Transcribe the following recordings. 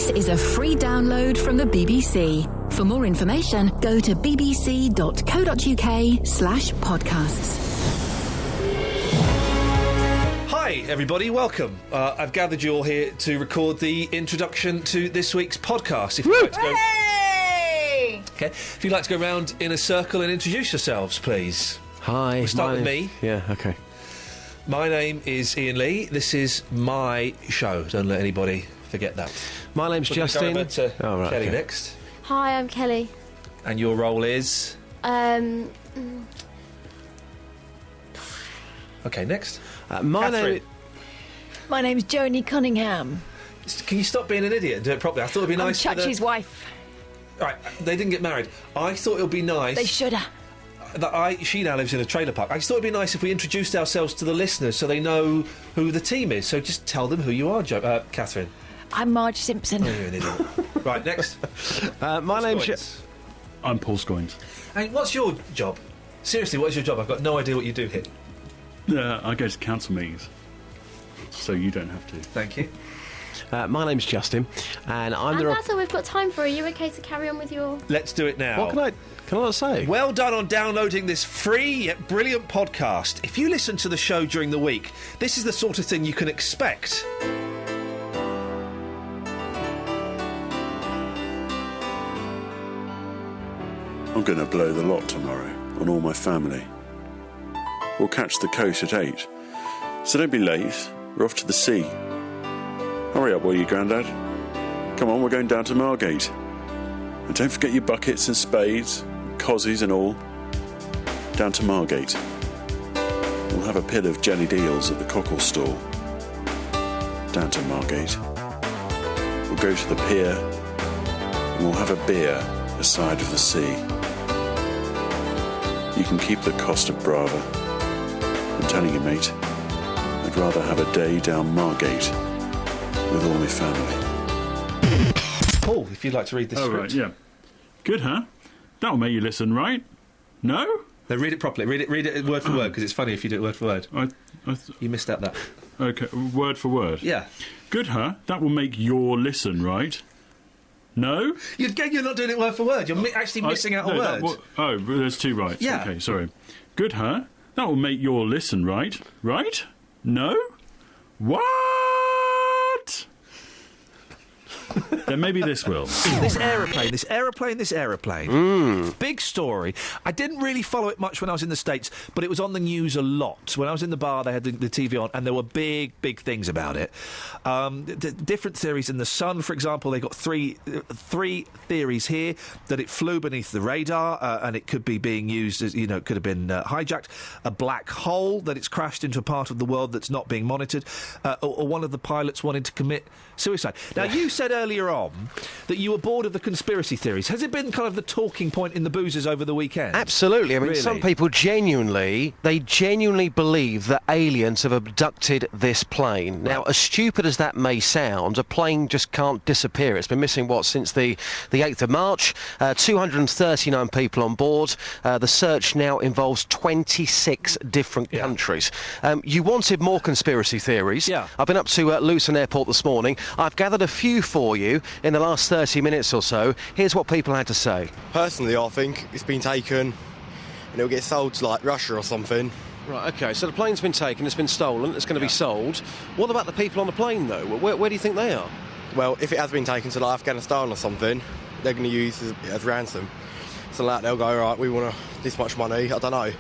This is a free download from the BBC. For more information, go to bbc.co.uk/podcasts. Hi everybody, welcome. I've gathered you all here to record the introduction to this week's podcast. If you'd like to go... Hey! Okay, if you'd like to go round in a circle and introduce yourselves, please. Hi. We'll start with me. Yeah, okay. My name is Ian Lee. This is my show. Don't let anybody forget that. My name's Justin. Go over to Kelly okay. next. Hi, I'm Kelly. And your role is? Okay, next. My name's Joni Cunningham. Can you stop being an idiot and do it properly? I thought it'd be nice. I'm Chachi's wife. Right, they didn't get married. I thought it would be nice. They shoulda. She now lives in a trailer park. I just thought it'd be nice if we introduced ourselves to the listeners so they know who the team is. So just tell them who you are, Catherine. I'm Marge Simpson. Oh, you're an idiot. Right, next. my name's... I'm Paul Scoins. And what's your job? Seriously, what is your job? I've got no idea what you do here. I go to council meetings, so you don't have to. Thank you. My name's Justin, and I'm the... That's all we've got time for. Are you okay to carry on with your... Let's do it now. What can I say? Well done on downloading this free yet brilliant podcast. If you listen to the show during the week, this is the sort of thing you can expect. I'm going to blow the lot tomorrow on all my family. We'll catch the coast at 8. So don't be late. We're off to the sea. Hurry up, will you, Grandad? Come on, we're going down to Margate. And don't forget your buckets and spades, cozzies and all. Down to Margate. We'll have a pill of jellied eels at the cockle stall. Down to Margate. We'll go to the pier and we'll have a beer aside of the sea. You can keep the cost of Brava. I'm telling you, mate, I'd rather have a day down Margate with all my family. Paul, if you'd like to read this script. Right, yeah. Good, huh? That'll make you listen, right? No? No, read it properly. Read it word for word, because it's funny if you do it word for word. You missed out that. Okay, word for word. Yeah. Good, huh? That will make your listen, right? No? You're not doing it word for word. You're actually missing out a word. There's two rights. Yeah. Okay, sorry. Good, huh? That will make your listen, right? Right? No? What? Then maybe this will. This aeroplane. Big story. I didn't really follow it much when I was in the States, but it was on the news a lot. When I was in the bar, they had the TV on, and there were big things about it. Different theories in The Sun, for example. They got three theories here: that it flew beneath the radar, and it could be being used as, it could have been hijacked. A black hole, that it's crashed into a part of the world that's not being monitored, or one of the pilots wanted to commit suicide. Now, you said earlier on that you were bored of the conspiracy theories. Has it been kind of the talking point in the boozers over the weekend? Absolutely. I mean, really? Some people genuinely believe that aliens have abducted this plane. Now, as stupid as that may sound, a plane just can't disappear. It's been missing, since the 8th of March. 239 people on board. The search now involves 26 different countries. You wanted more conspiracy theories. Yeah. I've been up to Luton Airport this morning. I've gathered a few for you in the last 30 minutes or so. Here's what people had to say. Personally, I think it's been taken and it'll get sold to, Russia or something. Right, OK, so the plane's been taken, it's been stolen, it's going to be sold. What about the people on the plane, though? Where do you think they are? Well, if it has been taken to, Afghanistan or something, they're going to use it as ransom. So they'll go, right, we want this much money, I don't know. I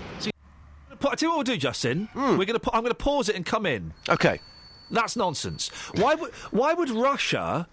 tell you what we'll do, Justin. I'm going to pause it and come in. OK. That's nonsense. Why would Russia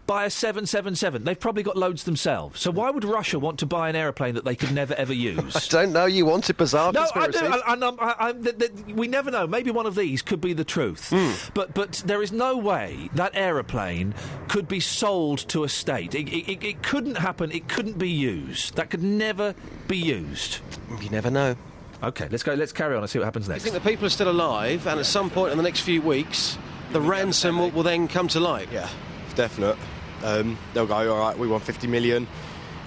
buy a 777? They've probably got loads themselves. So why would Russia want to buy an aeroplane that they could never, ever use? I don't know. You wanted bizarre conspiracies. No, I do. We never know. Maybe one of these could be the truth. But there is no way that aeroplane could be sold to a state. It couldn't happen. It couldn't be used. That could never be used. You never know. OK, let's go. Let's carry on and see what happens next. I think the people are still alive, and at some point in the next few weeks, the ransom will then come to light. Yeah, it's definite. They'll go, all right, we want 50 million,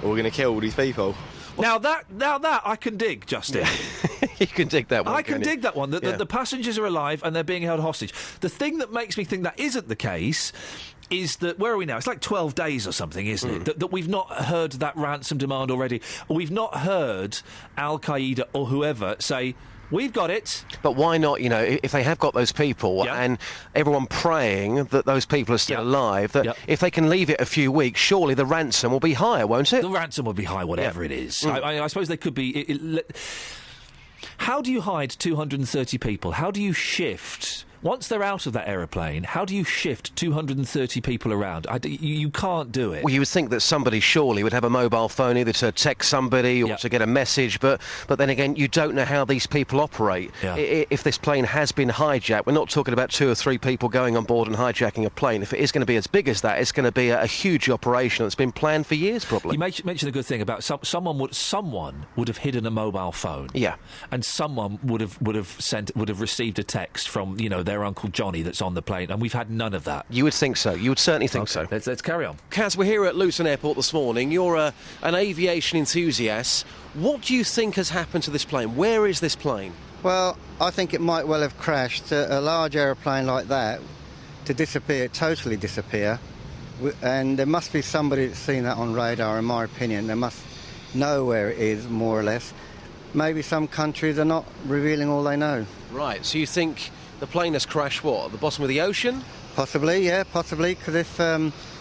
or we're going to kill all these people. Now that I can dig, Justin. You can dig that one. I can dig that one. The passengers are alive and they're being held hostage. The thing that makes me think that isn't the case is that, where are we now? It's like 12 days or something, isn't it? That we've not heard that ransom demand already. We've not heard Al-Qaeda or whoever say, we've got it. But why not, if they have got those people and everyone praying that those people are still alive, that if they can leave it a few weeks, surely the ransom will be higher, won't it? The ransom will be high, whatever it is. I suppose they could be... How do you hide 230 people? How do you shift... Once they're out of that aeroplane, how do you shift 230 people around? You can't do it. Well, you would think that somebody surely would have a mobile phone either to text somebody or to get a message, but then again, you don't know how these people operate. If this plane has been hijacked, we're not talking about 2 or 3 people going on board and hijacking a plane. If it is going to be as big as that, it's going to be a huge operation that's been planned for years, probably. You mentioned a good thing about someone would have hidden a mobile phone. Yeah. And someone would have received a text from, their Uncle Johnny that's on the plane, and we've had none of that. You would think so. You would certainly think so. Let's carry on. Kaz, we're here at Luton Airport this morning. You're an aviation enthusiast. What do you think has happened to this plane? Where is this plane? Well, I think it might well have crashed. A large aeroplane like that, to disappear, totally disappear, and there must be somebody that's seen that on radar, in my opinion. They must know where it is, more or less. Maybe some countries are not revealing all they know. Right, so you think the plane has crashed, at the bottom of the ocean? Possibly, because if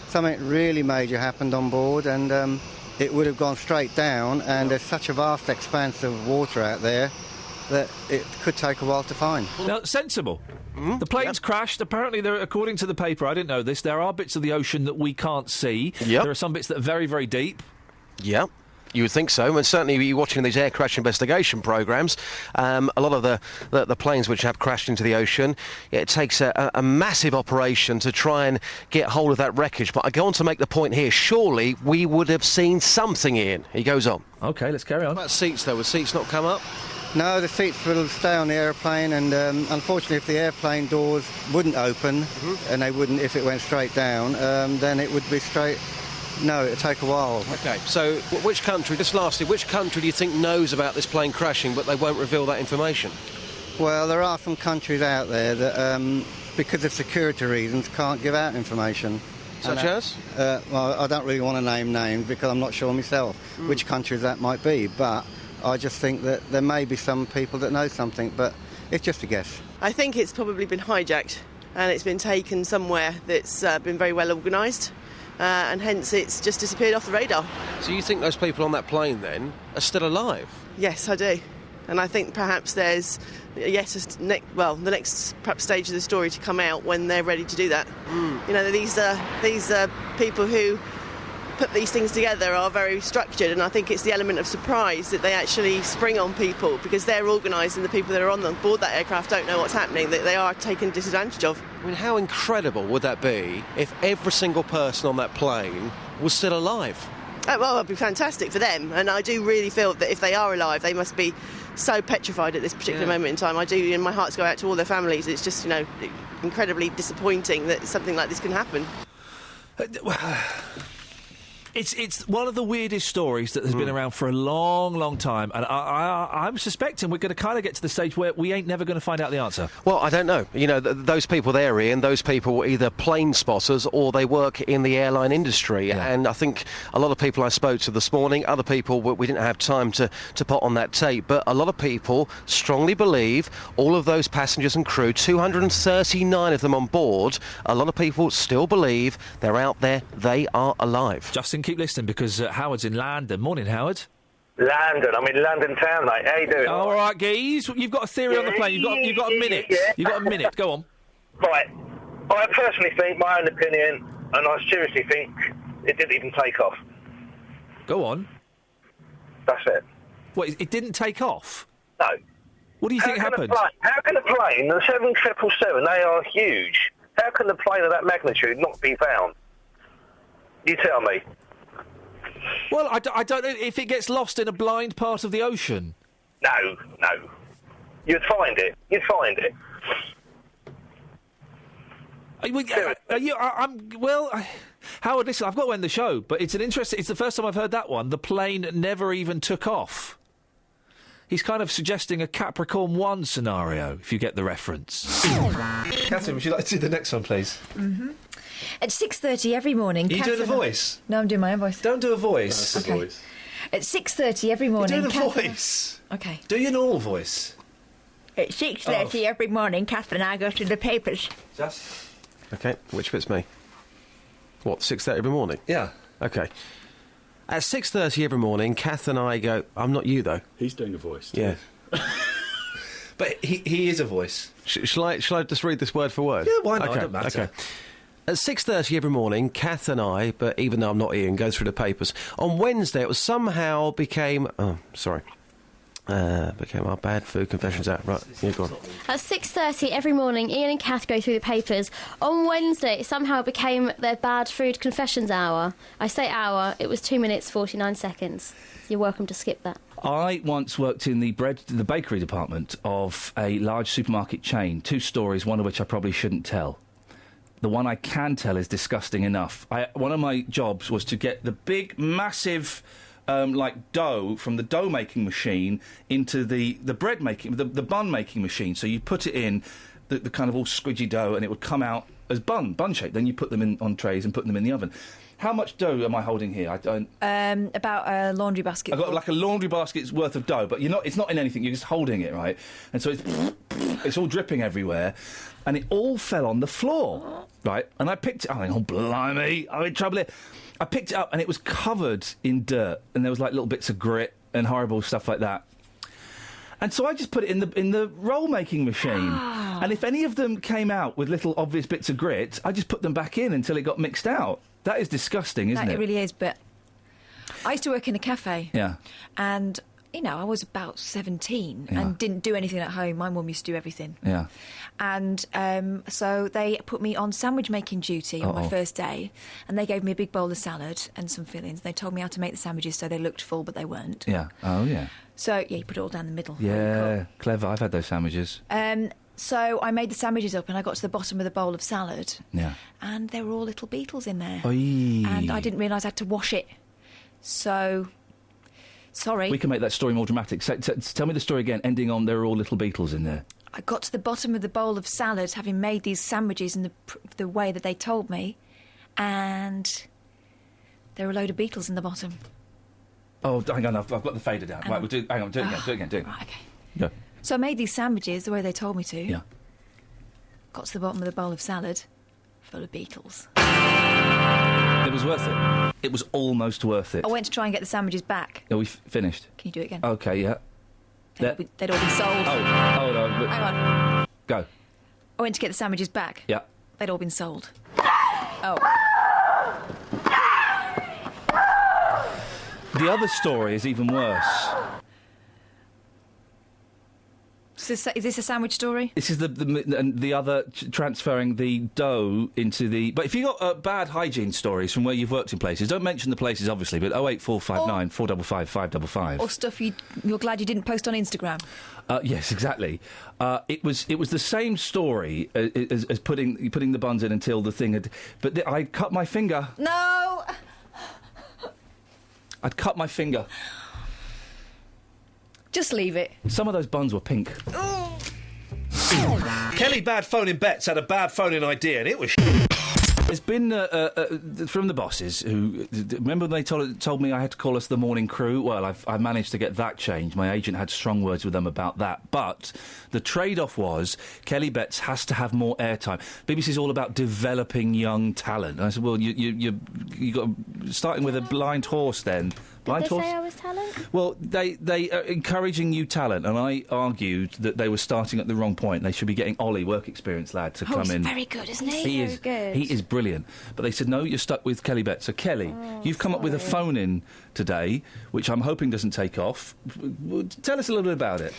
something really major happened on board and it would have gone straight down, and there's such a vast expanse of water out there that it could take a while to find. Now, sensible. The plane's crashed. Apparently, according to the paper, I didn't know this, there are bits of the ocean that we can't see. There are some bits that are very, very deep. Yep. You would think so, and certainly you're watching these air crash investigation programmes. A lot of the planes which have crashed into the ocean, it takes a massive operation to try and get hold of that wreckage. But I go on to make the point here, surely we would have seen something, Ian. He goes on. OK, let's carry on. What about seats, though? Would seats not come up? No, the seats will stay on the aeroplane, and unfortunately if the airplane doors wouldn't open, and they wouldn't if it went straight down, then it would be straight... No, it'll take a while. OK, so which country, just lastly, which country do you think knows about this plane crashing but they won't reveal that information? Well, there are some countries out there that, because of security reasons, can't give out information. Such as? Well, I don't really want to name names because I'm not sure myself which countries that might be, but I just think that there may be some people that know something, but it's just a guess. I think it's probably been hijacked and it's been taken somewhere that's been very well organised. And hence it's just disappeared off the radar. So you think those people on that plane, then, are still alive? Yes, I do. And I think perhaps there's, the next perhaps stage of the story to come out when they're ready to do that. These people who put these things together are very structured, and I think it's the element of surprise that they actually spring on people because they're organised and the people that are on board that aircraft don't know what's happening, that they are taken disadvantage of. I mean, how incredible would that be if every single person on that plane was still alive? Well, it'd be fantastic for them, and I do really feel that if they are alive, they must be so petrified at this particular moment in time. I do, and my hearts go out to all their families. It's just, incredibly disappointing that something like this can happen. It's one of the weirdest stories that has been around for a long, long time, and I'm suspecting we're going to kind of get to the stage where we ain't never going to find out the answer. Well, I don't know. Those people there, Ian, those people were either plane spotters or they work in the airline industry, and I think a lot of people I spoke to this morning, other people we didn't have time to put on that tape, but a lot of people strongly believe all of those passengers and crew, 239 of them on board, a lot of people still believe they're out there, they are alive. Justin, keep listening because Howard's in London. Morning, Howard. London. I'm in London town, mate. How you doing? All right, geez. You've got a theory on the plane. You've got a minute. You've got a minute. Go on. Right. I personally think, my own opinion, and I seriously think it didn't even take off. Go on. That's it. What? It didn't take off? No. What do you think happened? How can a plane, the 777, they are huge. How can a plane of that magnitude not be found? You tell me. Well, I don't know if it gets lost in a blind part of the ocean. No. You'd find it. Howard, listen, I've got to end the show, but it's the first time I've heard that one. The plane never even took off. He's kind of suggesting a Capricorn 1 scenario, if you get the reference. Catherine, would you like to do the next one, please? Mm-hmm. At 6:30 every morning... Are you doing a voice? No, I'm doing my own voice. Don't do a voice. That's a voice. At 6:30 every morning... You're doing a voice. OK. Do your normal voice. At 6:30 every morning, Kath and I go to the papers. Just... OK, which bit's me? What, 6:30 every morning? Yeah. OK. At 6:30 every morning, Kath and I go... I'm not you, though. He's doing a voice. Yeah. But he is a voice. Shall I just read this word for word? Yeah, why not? Okay, It don't matter. Okay. At 6:30 every morning, Kath and I, but even though I'm not Ian, go through the papers. On Wednesday, it was somehow became... Oh, sorry. Became our bad food confessions out. Right, yeah, go on. At 6:30 every morning, Ian and Kath go through the papers. On Wednesday, it somehow became their bad food confessions hour. I say hour, it was 2 minutes, 49 seconds. You're welcome to skip that. I once worked in the bakery department of a large supermarket chain. 2 stories, one of which I probably shouldn't tell. The one I can tell is disgusting enough. One of my jobs was to get the big, massive... dough from the dough making machine into the bread making, the bun making machine. So you put it in the kind of all squidgy dough, and it would come out as bun shape. Then you put them in on trays and put them in the oven. How much dough am I holding here? I don't. About a laundry basket. I've got like a laundry basket's worth of dough, but it's not in anything. You're just holding it, right? And so it's all dripping everywhere, and it all fell on the floor, right? And I picked it. Oh, blimey! I'm in trouble here. I picked it up and it was covered in dirt, and there was like little bits of grit and horrible stuff like that. And so I just put it in the roll making machine. And if any of them came out with little obvious bits of grit, I just put them back in until it got mixed out. That is disgusting, isn't it? It really is. But I used to work in a cafe. Yeah. And I was about 17 and didn't do anything at home. My mum used to do everything. Yeah. And so they put me on sandwich making duty on my first day, and they gave me a big bowl of salad and some fillings. They told me how to make the sandwiches so they looked full, but they weren't. Yeah. Oh, yeah. So, you put it all down the middle. Yeah, clever. I've had those sandwiches. So I made the sandwiches up and I got to the bottom of the bowl of salad. Yeah. And there were all little beetles in there. Oy. And I didn't realise I had to wash it. So... Sorry. We can make that story more dramatic. Tell me the story again, ending on there are all little beetles in there. I got to the bottom of the bowl of salad, having made these sandwiches in the way that they told me, and there were a load of beetles in the bottom. Oh, hang on, I've got the fader down. Right, hang on, do it again. Right, OK. Go. So I made these sandwiches the way they told me to. Yeah. Got to the bottom of the bowl of salad, full of beetles. It was worth it. It was almost worth it. I went to try and get the sandwiches back. Are we finished? Can you do it again? OK, yeah. They'd all been sold. Oh, hold on. Hang on. Go. I went to get the sandwiches back. Yeah. They'd all been sold. Oh. The other story is even worse. Is this a sandwich story? This is the other transferring the dough into the... But if you've got bad hygiene stories from where you've worked in places, don't mention the places, obviously, but 08459 455 555. Or stuff you're glad you didn't post on Instagram. Yes, exactly. It was the same story as putting the buns in until the thing had... But I cut my finger. No! I'd cut my finger. Just leave it. Some of those buns were pink. Kelly Bad Phoning Bets had a bad phoning idea, and it was... There's been, from the bosses, who... Remember when they told me I had to call us the morning crew? Well, I managed to get that changed. My agent had strong words with them about that. But the trade-off was Kelly Betts has to have more airtime. BBC's all about developing young talent. And I said, well, you got... Starting with a blind horse, then... Did they say I was talent? Well, they are encouraging new talent, and I argued that they were starting at the wrong point. They should be getting Ollie, work experience lad, to come in. He's very good, isn't he? He is good. He is brilliant. But they said, no, you're stuck with Kelly Betts. So, Kelly, you've come up with a phone-in today, which I'm hoping doesn't take off. Tell us a little bit about it.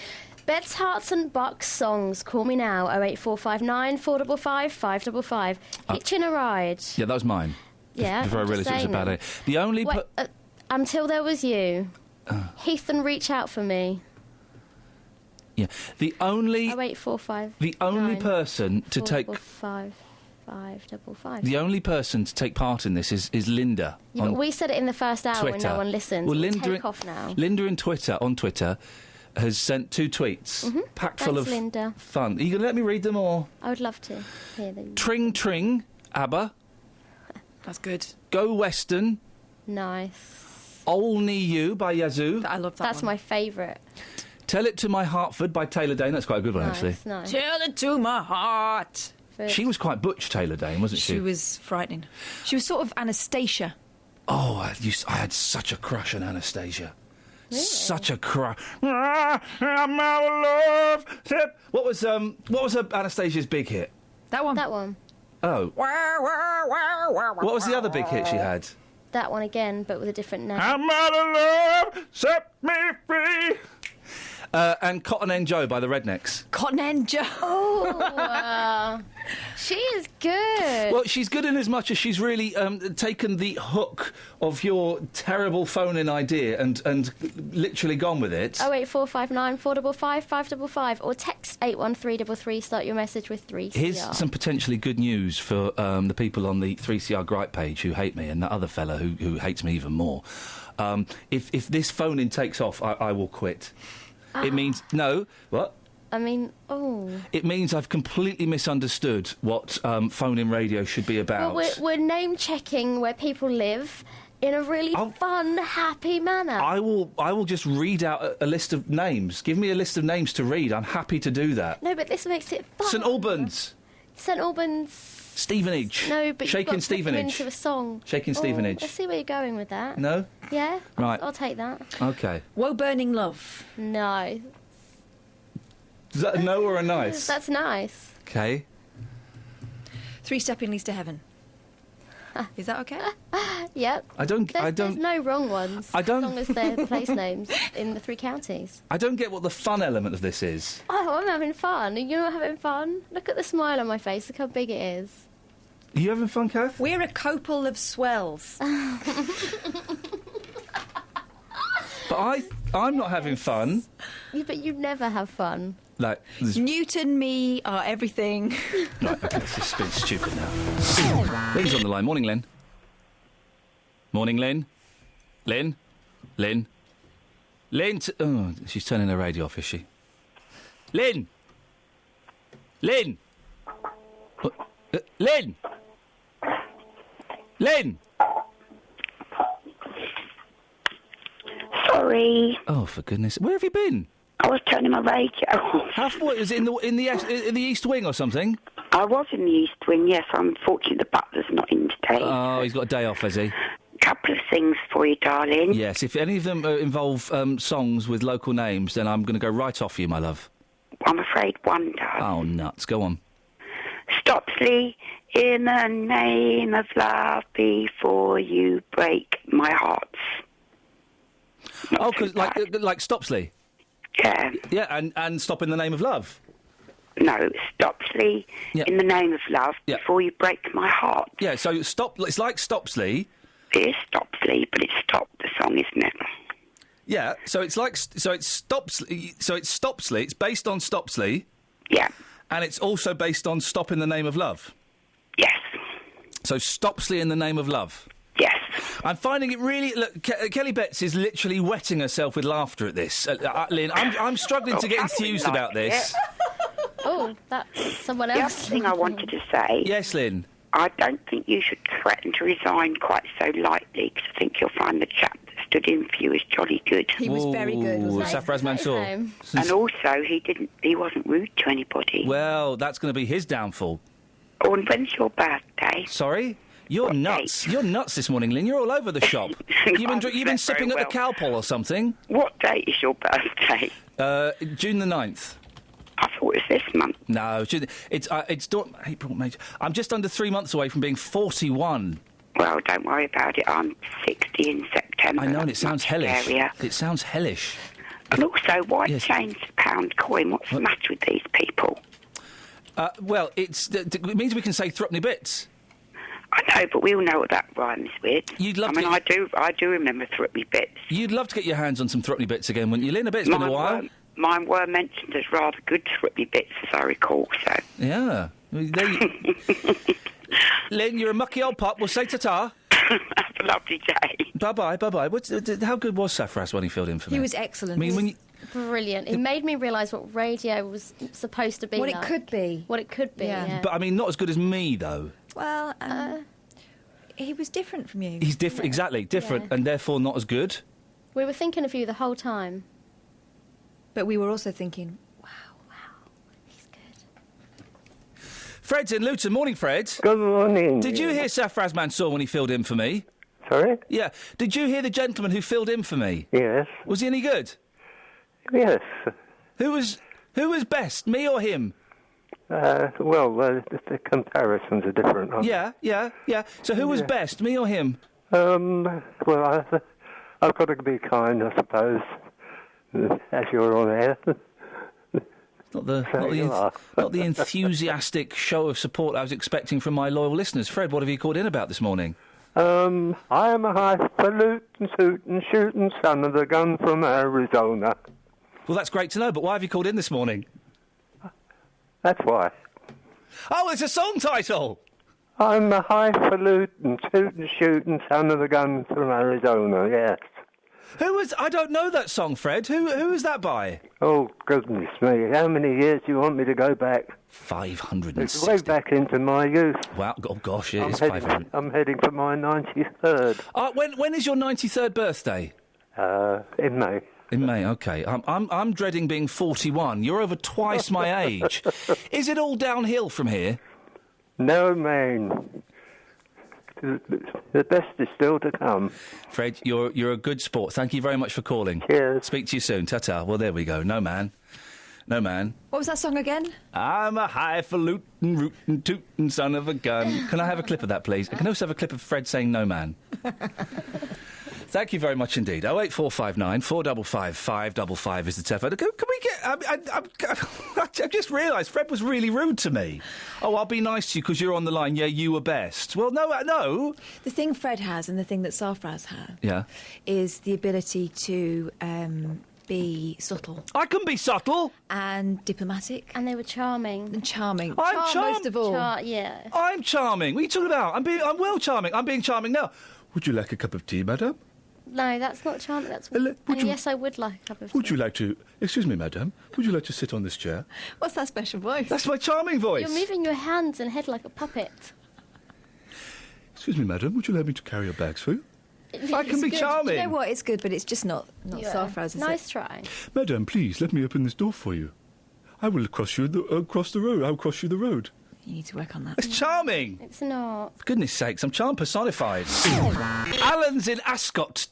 Beds, Hearts and Bucks songs. Call me now, 08459 455 555. Hitching a ride. Yeah, that was mine. Yeah, Before I realised it was a bad idea. The only... Wait, Until There Was You. Heathen, Reach Out For Me. Yeah. The only... 08459 The only person to take... 555. The only person to take part in this is Linda. Yeah, but we said it in the first hour Twitter. when no one listened. Well, Take off now. Linda on Twitter has sent 2 tweets packed full of Linda. fun. Are you going to let me read them, or...? I would love to hear them. Tring Tring, ABBA. That's good. Go Western. Nice. Only You by Yazoo. I love that That's one. my favourite. Tell It to My Hartford by Taylor Dane. That's quite a good one, actually. Nice. Tell it to my heart. She was quite butch, Taylor Dane, wasn't she? She was frightening. She was sort of Anastasia. Oh, I had such a crush on Anastasia. Really? Such a crush. I'm out of love. What was Anastasia's big hit? That one. That one. Oh. What was the other big hit she had? That one again, but with a different name. I'm out of love. Set me free. And Cotton End Joe by the Rednecks. Cotton End Joe. Oh, she is good. Well, she's good in as much as she's really taken the hook of your terrible phone-in idea and literally gone with it. 08459 455 555 or text 81333. Start your message with 3CR. Here's some potentially good news for the people on the 3CR Gripe page who hate me and that other fella who hates me even more. If this phone-in takes off, I will quit. It means... No. What? I mean, oh. It means I've completely misunderstood what phone-in radio should be about. Well, we're name-checking where people live in a really fun, happy manner. I will just read out a list of names. Give me a list of names to read. I'm happy to do that. No, but this makes it fun. St Albans. St Albans. Stevenage. No, but Shaking you've got to put them Stevenage. into a song. Shaking Stevenage. I see where you're going with that. No? Yeah? Right. I'll take that. Okay. Woe Burning Love. No. Is that a no or a nice? That's nice. Okay. 3 Stepping Leads to Heaven. Is that okay? Yep. There's no wrong ones. I don't- As long as they're place names in the 3 counties. I don't get what the fun element of this is. Oh, I'm having fun. You're not having fun? Look at the smile on my face. Look how big it is. Are you having fun, Kath? We're a couple of swells. But I'm not having fun. Yeah, but you never have fun. Like, Newton, me, are everything. Right, okay, this is a bit stupid now. Lynn's on the line. Morning, Lynn. Morning, Lynn. Lynn? Lynn? Lynn? Oh, she's turning her radio off, is she? Lynn! Lynn! Lynn! Lynn! Sorry. Oh, for goodness. Where have you been? I was turning my radio off. What, is it in the East Wing or something? I was in the East Wing, yes. Unfortunately, the butler's not in today. Oh, he's got a day off, has he? Couple of things for you, darling. Yes, if any of them involve songs with local names, then I'm going to go right off you, my love. I'm afraid one does. Oh, nuts. Go on. Stopsley, in the name of love, before you break my heart. Oh, because like Stopsley? Yeah. Yeah, and Stop in the Name of Love? No, Stopsley, in the name of love, before you break my heart. Yeah, so it's like Stopsley. It is Stopsley, but it's Stop the song, isn't it? Yeah, so it's Stopsley, it's based on Stopsley. Yeah. And it's also based on Stop in the Name of Love. Yes. So Stopsley in the Name of Love. Yes. I'm finding it really... Look, Kelly Betts is literally wetting herself with laughter at this. Lynn, I'm struggling to get enthused about this. Oh, that's someone The else. other thing I wanted to say... Yes, Lynn? I don't think you should threaten to resign quite so lightly, because I think you'll find the chap that stood in for you is jolly good. He was very good, wasn't he? Safraz Mansour. And also, he wasn't rude to anybody. Well, that's going to be his downfall. Oh, and when's your birthday? Sorry? You're nuts. You're nuts this morning, Lynn. You're all over the shop. You've been sipping at the Cowpole or something. What date is your birthday? June the 9th. I thought it was this month. No, it's April, May. I'm just under 3 months away from being 41. Well, don't worry about it. I'm 60 in September. I know, and it sounds hellish. Scarier. It sounds hellish. And also, why change the pound coin? What's the matter with these people? Well, it means we can say Threepenny Bits. I know, but we all know what that rhymes with. I do remember Threepenny Bits. You'd love to get your hands on some Threepenny Bits again, wouldn't you, Lynn? I bet it's been a while. Mine were mentioned as rather good Threepenny Bits, as I recall, so... Yeah. Lynn, you're a mucky old pup. We'll say ta-ta. Have a lovely day. Bye-bye, bye-bye. How good was Safras when he filled in for me? He was excellent. I mean, Brilliant. It made me realise what radio was supposed to be What like. it could be. What it could be, yeah. But, I mean, not as good as me, though. Well, he was different from you. He's different, exactly, different, Yeah. and therefore not as good. We were thinking of you the whole time. But we were also thinking, Fred's in Luton. Morning, Fred. Good morning. Did you hear Safraz Mansour when he filled in for me? Sorry? Yeah. Did you hear the gentleman who filled in for me? Yes. Was he any good? Yes. Who was best, me or him? The comparisons are different. Aren't Yeah. So who was best, me or him? I've got to be kind, I suppose, as you're on air. Not the enthusiastic show of support I was expecting from my loyal listeners. Fred, what have you called in about this morning? I am a highfalutin, tootin', shootin' son of a gun from Arizona. Well, that's great to know, but why have you called in this morning? That's why. Oh, it's a song title! I'm a highfalutin, tootin', shootin' son of a gun from Arizona, yes. I don't know that song, Fred. Who is that by? Oh, goodness me. How many years do you want me to go back? 560. It's way back into my youth. Wow, oh gosh, it is 500. I'm heading for my 93rd. When is your 93rd birthday? In May. In May, OK. I'm dreading being 41. You're over twice my age. Is it all downhill from here? No, man. The best is still to come. Fred, you're a good sport. Thank you very much for calling. Cheers. Speak to you soon. Ta-ta. Well, there we go. No man. No man. What was that song again? I'm a highfalutin, rootin', tootin' son of a gun. Can I have a clip of that, please? I can also have a clip of Fred saying no man. Thank you very much indeed. 08459 455 555 is the telephone. Can we get... I've just realised Fred was really rude to me. Oh, I'll be nice to you because you're on the line. Yeah, you were best. Well, no. The thing Fred has and the thing that Safraz has is the ability to be subtle. I can be subtle. And diplomatic. And they were charming. And charming. I'm charming. Most of all. Yeah. I'm charming. What are you talking about? I'm well charming. I'm being charming now. Would you like a cup of tea, madam? No, that's not charming. That's yes, I would like a cup of tea. Would you like to... Excuse me, madam. Would you like to sit on this chair? What's that special voice? That's my charming voice. You're moving your hands and head like a puppet. Excuse me, madam. Would you like me to carry your bags for you? I can be good. charming. You know what? It's good, but it's just not Safraz, is Nice try. Madam, please, let me open this door for you. I will cross you across the road. I'll cross you the road. You need to work on that. It's charming. It's not. For goodness sakes, I'm charm personified. Alan's in Ascot.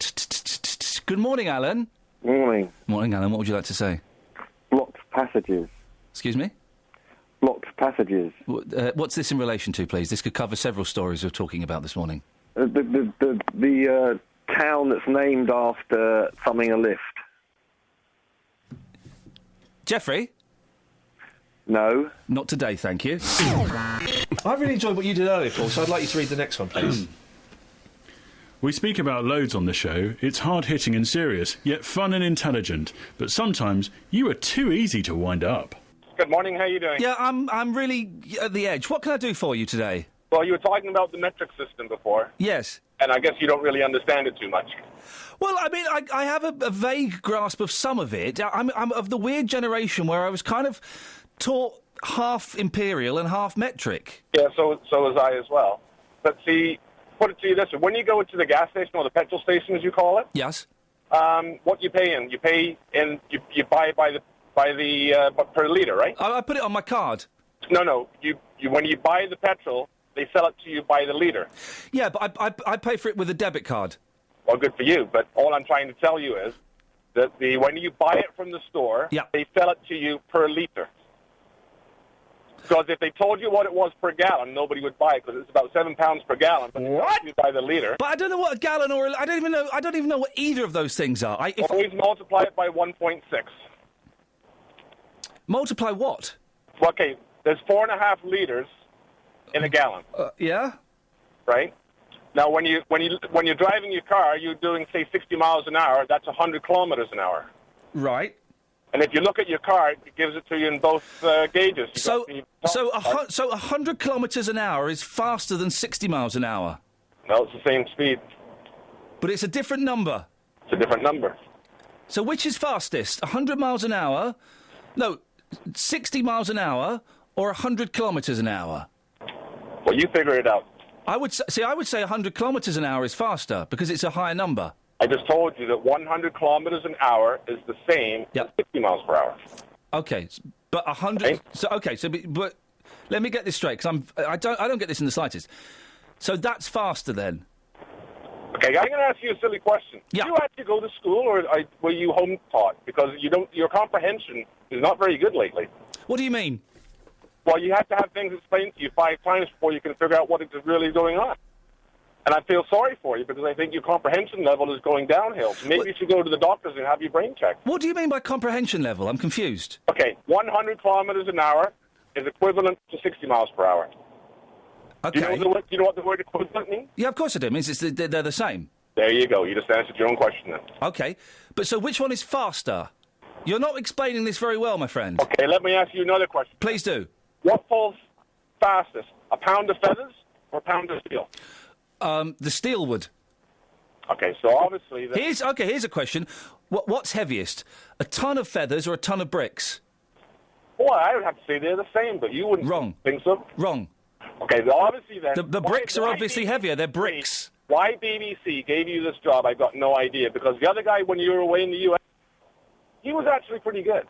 Good morning, Alan. Morning. Morning, Alan. What would you like to say? Blocked passages. Excuse me? Blocked passages. What's this in relation to, please? This could cover several stories we're talking about this morning. The town that's named after something a lift. Jeffrey? No. Not today, thank you. I really enjoyed what you did earlier, Paul, so I'd like you to read the next one, please. We speak about loads on the show. It's hard-hitting and serious, yet fun and intelligent. But sometimes you are too easy to wind up. Good morning, how are you doing? Yeah, I'm really at the edge. What can I do for you today? Well, you were talking about the metric system before. Yes. And I guess you don't really understand it too much. Well, I mean, I have a vague grasp of some of it. I'm of the weird generation where I was kind of taught half imperial and half metric. Yeah, so was I as well. But see, put it to you this way. When you go into the gas station, or the petrol station as you call it... Yes. What you pay in? You pay in... You buy by the per litre, right? I put it on my card. No. You when you buy the petrol, they sell it to you by the litre. Yeah, but I pay for it with a debit card. Well, good for you. But all I'm trying to tell you is that when you buy it from the store, they sell it to you per litre. Because if they told you what it was per gallon, nobody would buy it because it's about £7 per gallon. But what? You buy the litre. But I don't know what a gallon or I don't even know what either of those things are. Always multiply it by 1.6. Multiply what? Okay, there's 4.5 litres in a gallon. Yeah. Right. Now, when you're driving your car, you're doing say 60 miles an hour. That's 100 kilometres an hour. Right. And if you look at your car, it gives it to you in both gauges. So 100 kilometres an hour is faster than 60 miles an hour? No, it's the same speed. But it's a different number? It's a different number. So which is fastest, 100 miles an hour... No, 60 miles an hour or 100 kilometres an hour? Well, you figure it out. I would say 100 kilometres an hour is faster because it's a higher number. I just told you that 100 kilometres an hour is the same as 50 miles per hour. Okay, but 100. But let me get this straight because I don't get this in the slightest. So that's faster then. Okay, I'm going to ask you a silly question. Yeah. Did you actually go to school, or were you home taught? Because your comprehension is not very good lately. What do you mean? Well, you have to have things explained to you 5 times before you can figure out what is really going on. And I feel sorry for you because I think your comprehension level is going downhill. So maybe you should go to the doctors and have your brain checked. What do you mean by comprehension level? I'm confused. Okay, 100 kilometres an hour is equivalent to 60 miles per hour. Okay. Do you know what the word equivalent means? Yeah, of course I do. It means they're the same. There you go. You just answered your own question then. Okay. But so which one is faster? You're not explaining this very well, my friend. Okay, let me ask you another question. Please do. What falls fastest, a pound of feathers or a pound of steel? The steel would. Okay, so obviously... Here's a question. What's heaviest, a ton of feathers or a ton of bricks? Well, I would have to say they're the same, but you wouldn't think so. Wrong. Okay, well, obviously then... The bricks are obviously heavier. They're bricks. Why BBC gave you this job, I've got no idea, because the other guy, when you were away in the U.S., he was actually pretty good.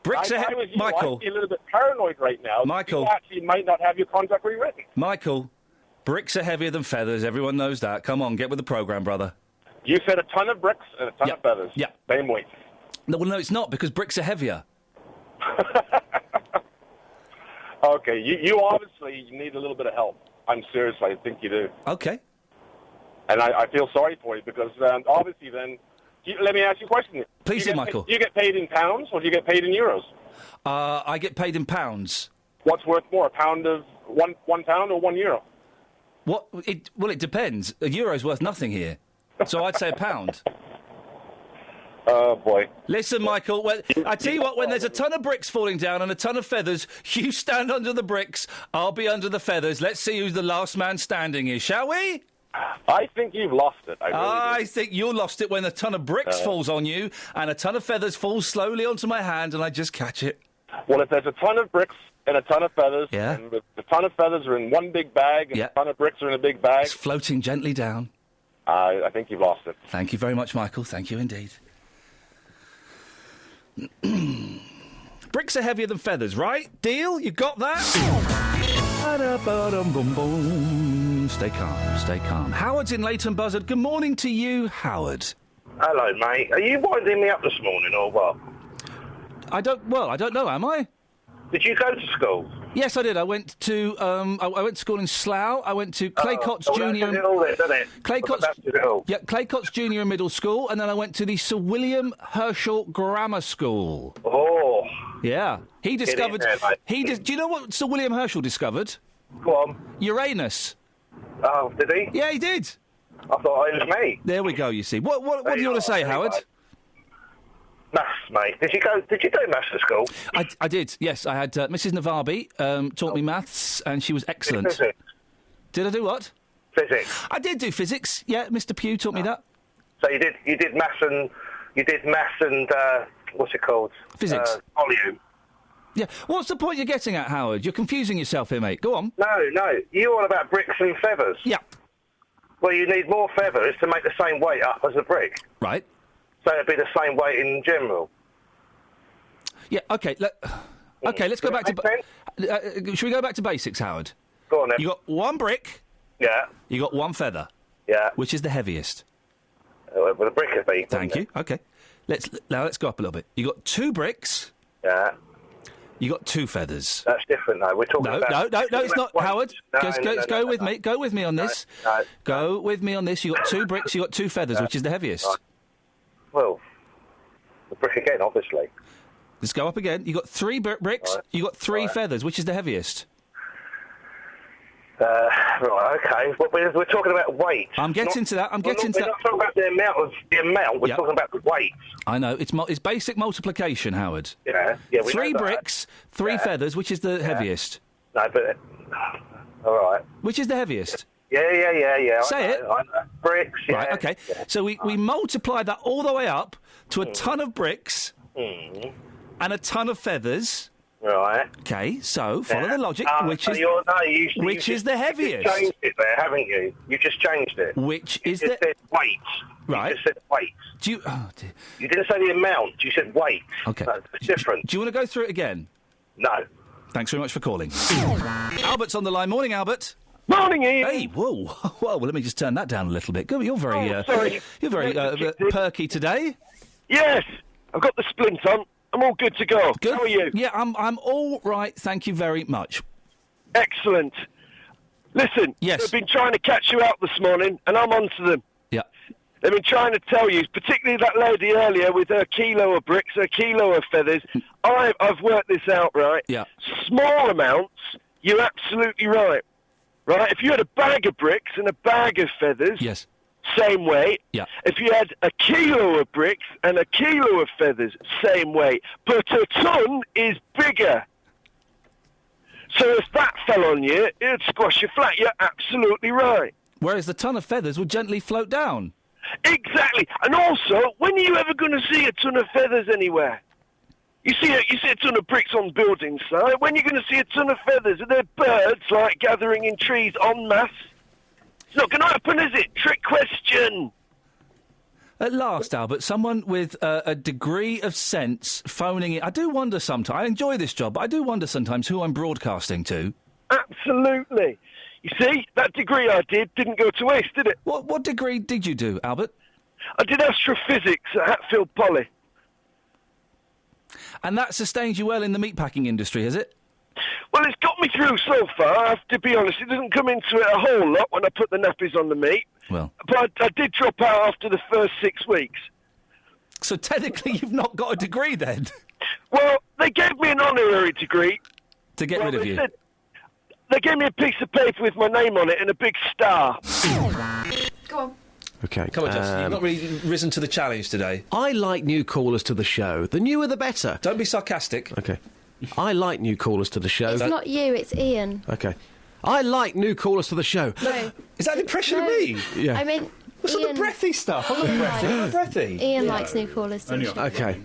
Bricks are heavy. Michael. I'd be a little bit paranoid right now. Michael. You actually might not have your contract rewritten. Michael, bricks are heavier than feathers. Everyone knows that. Come on, get with the programme, brother. You said a ton of bricks and a ton of feathers. Yeah. Same weight. No, it's not, because bricks are heavier. Okay, you obviously need a little bit of help. I'm serious, I think you do. Okay. And I feel sorry for you, because obviously then... let me ask you a question. Please do, Michael. Do you get paid in pounds or do you get paid in euros? I get paid in pounds. What's worth more, a pound of one pound or €1? Well, it depends. A euro's worth nothing here, so I'd say a pound. Oh, boy. Listen, Michael, I tell you what, when there's a ton of bricks falling down and a ton of feathers, you stand under the bricks, I'll be under the feathers. Let's see who the last man standing is, shall we? I think you've lost it. I think you lost it when a ton of bricks falls on you and a ton of feathers falls slowly onto my hand and I just catch it. Well, if there's a ton of bricks and a ton of feathers, and the ton of feathers are in one big bag and a ton of bricks are in a big bag... It's floating gently down. I think you've lost it. Thank you very much, Michael. Thank you indeed. Bricks are heavier than feathers, right? Deal? You got that? Stay calm, stay calm. Howard's in Leighton Buzzard. Good morning to you, Howard. Hello, mate. Are you winding me up this morning, or what? I don't know, am I? Did you go to school? Yes, I did. I went to I went to school in Slough. I went to Claycott's Junior. Claycott's Junior and Middle School, and then I went to the Sir William Herschel Grammar School. Oh. Yeah. He discovered. Do you know what Sir William Herschel discovered? Go on. Uranus. Oh, did he? Yeah, he did. I thought it was me. There we go. You see. What do you want to say, Howard? Maths, mate. Did you do maths at school? I did. Yes, I had Mrs. Navabi taught me maths, and she was excellent. Physics. Did I do what? Physics. I did do physics. Yeah, Mr. Pugh taught me that. So you did maths and what's it called? Physics. Volume. Yeah. What's the point you're getting at, Howard? You're confusing yourself here, mate. Go on. No. You're all about bricks and feathers. Yeah. Well, you need more feathers to make the same weight up as a brick. Right. So it'd be the same weight in general. Yeah. Okay. Let's go back to. Should we go back to basics, Howard? Go on then. You got one brick. Yeah. You got one feather. Yeah. Which is the heaviest? Well, the brick would be. Thank you. Okay. Let's go up a little bit. You got 2 bricks. Yeah. You got 2 feathers. That's different, though. We're talking about... No, it's not, Howard. Go with me. Go with me on this. No. Go with me on this. You got 2 bricks, you got 2 feathers. Which is the heaviest? Right. Well, the brick again, obviously. Let's go up again. You got 3 bricks, you got 3 feathers. Which is the heaviest? Right, okay. Well, we're talking about weight. I'm getting to that. We're not talking about the amount. We're talking about the weight. I know. It's basic multiplication, Howard. Yeah. 3 bricks, 3 feathers. Which is the heaviest? No, but all right. Which is the heaviest? Yeah. Say it. I know. Bricks. Yeah. Right. Okay. Yeah. So we multiply that all the way up to a ton of bricks and a ton of feathers. Right. Okay, so follow the logic. Which so is you is the heaviest? You changed it there, haven't you? You just changed it. Which is you just said weight. Right. You just said weight. Do you? Oh, dear. You didn't say the amount. You said weight. Okay. That's different. Do you want to go through it again? No. Thanks very much for calling. Albert's on the line. Morning, Albert. Morning, Ian. Hey, whoa. Whoa, well, let me just turn that down a little bit. Good, you're very, sorry. You're very perky today. Yes, I've got the splint on. I'm all good to go. Good. How are you? Yeah, I'm all right, thank you very much. Excellent. Listen, yes. They've been trying to catch you out this morning, and I'm on to them. Yeah. They've been trying to tell you, particularly that lady earlier with her kilo of bricks, her kilo of feathers. I've worked this out, right? Yeah. Small amounts, you're absolutely right. Right? If you had a bag of bricks and a bag of feathers, yes, same weight. Yeah. If you had a kilo of bricks and a kilo of feathers, same weight. But a ton is bigger. So if that fell on you, it'd squash you flat. You're absolutely right. Whereas the ton of feathers would gently float down. Exactly. And also, when are you ever going to see a ton of feathers anywhere? You see a ton of bricks on building site. When are you going to see a ton of feathers? Are there birds, like, gathering in trees en masse? It's not going to happen, is it? Trick question. At last, Albert, someone with a degree of sense phoning in. I do wonder sometimes. I enjoy this job, but I do wonder sometimes who I'm broadcasting to. Absolutely. You see, that degree I did didn't go to waste, did it? What degree did you do, Albert? I did astrophysics at Hatfield Poly. And that sustains you well in the meatpacking industry, has it? Well, it's got me through so far, I have to be honest. It doesn't come into it a whole lot when I put the nappies on the meat. Well. But I did drop out after the first 6 weeks. So technically you've not got a degree then? Well, they gave me an honorary degree. To get rid of you? They gave me a piece of paper with my name on it and a big star. Go on. Okay. Come on, Justin. You've not really risen to the challenge today. I like new callers to the show. The newer the better. Don't be sarcastic. Okay. I like new callers to the show. It's not you, it's Ian. Okay. I like new callers to the show. No. Is that an impression of me? Yeah. I mean, what's all the breathy stuff? I'm not breathy. I'm breathy. Ian likes new callers to the show. Okay.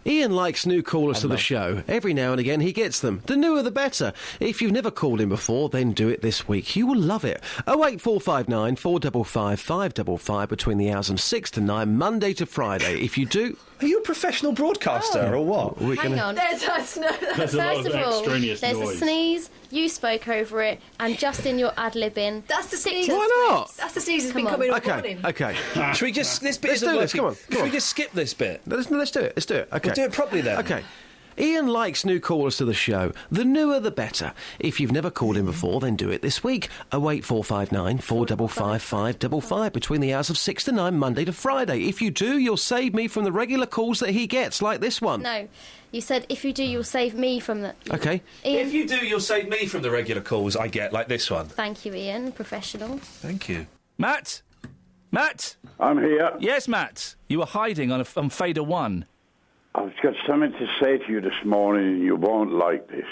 Ian likes new callers to the show. Every now and again he gets them. The newer the better. If you've never called him before, then do it this week. You will love it. 08459 455 555 between the hours of 6 to 9, Monday to Friday. If you do... Are you a professional broadcaster or what? Hang on. There's a There's a lot First of of all, extraneous there's noise. a sneeze, you spoke over it, and Justin, you're ad-libbing. That's the Stick sneeze. to the Why not? That's the sneeze that's been Come on. coming all Okay, morning. okay. Should we just... This bit Let's isn't do this, working. come on, Should we just skip this bit? Let's do it, let's do it. Okay. We'll do it properly then. Okay. Ian likes new callers to the show. The newer the better. If you've never called him before, then do it this week. 08459 455 555 between the hours of 6 to 9, Monday to Friday. If you do, you'll save me from the regular calls that he gets, like this one. No, you said if you do, you'll save me from the... Okay. Ian, If you do, you'll save me from the regular calls I get, like this one. Thank you, Ian. Professional. Thank you. Matt? Matt? I'm here. Yes, Matt. You were hiding on Fader 1. I've got something to say to you this morning, and you won't like this.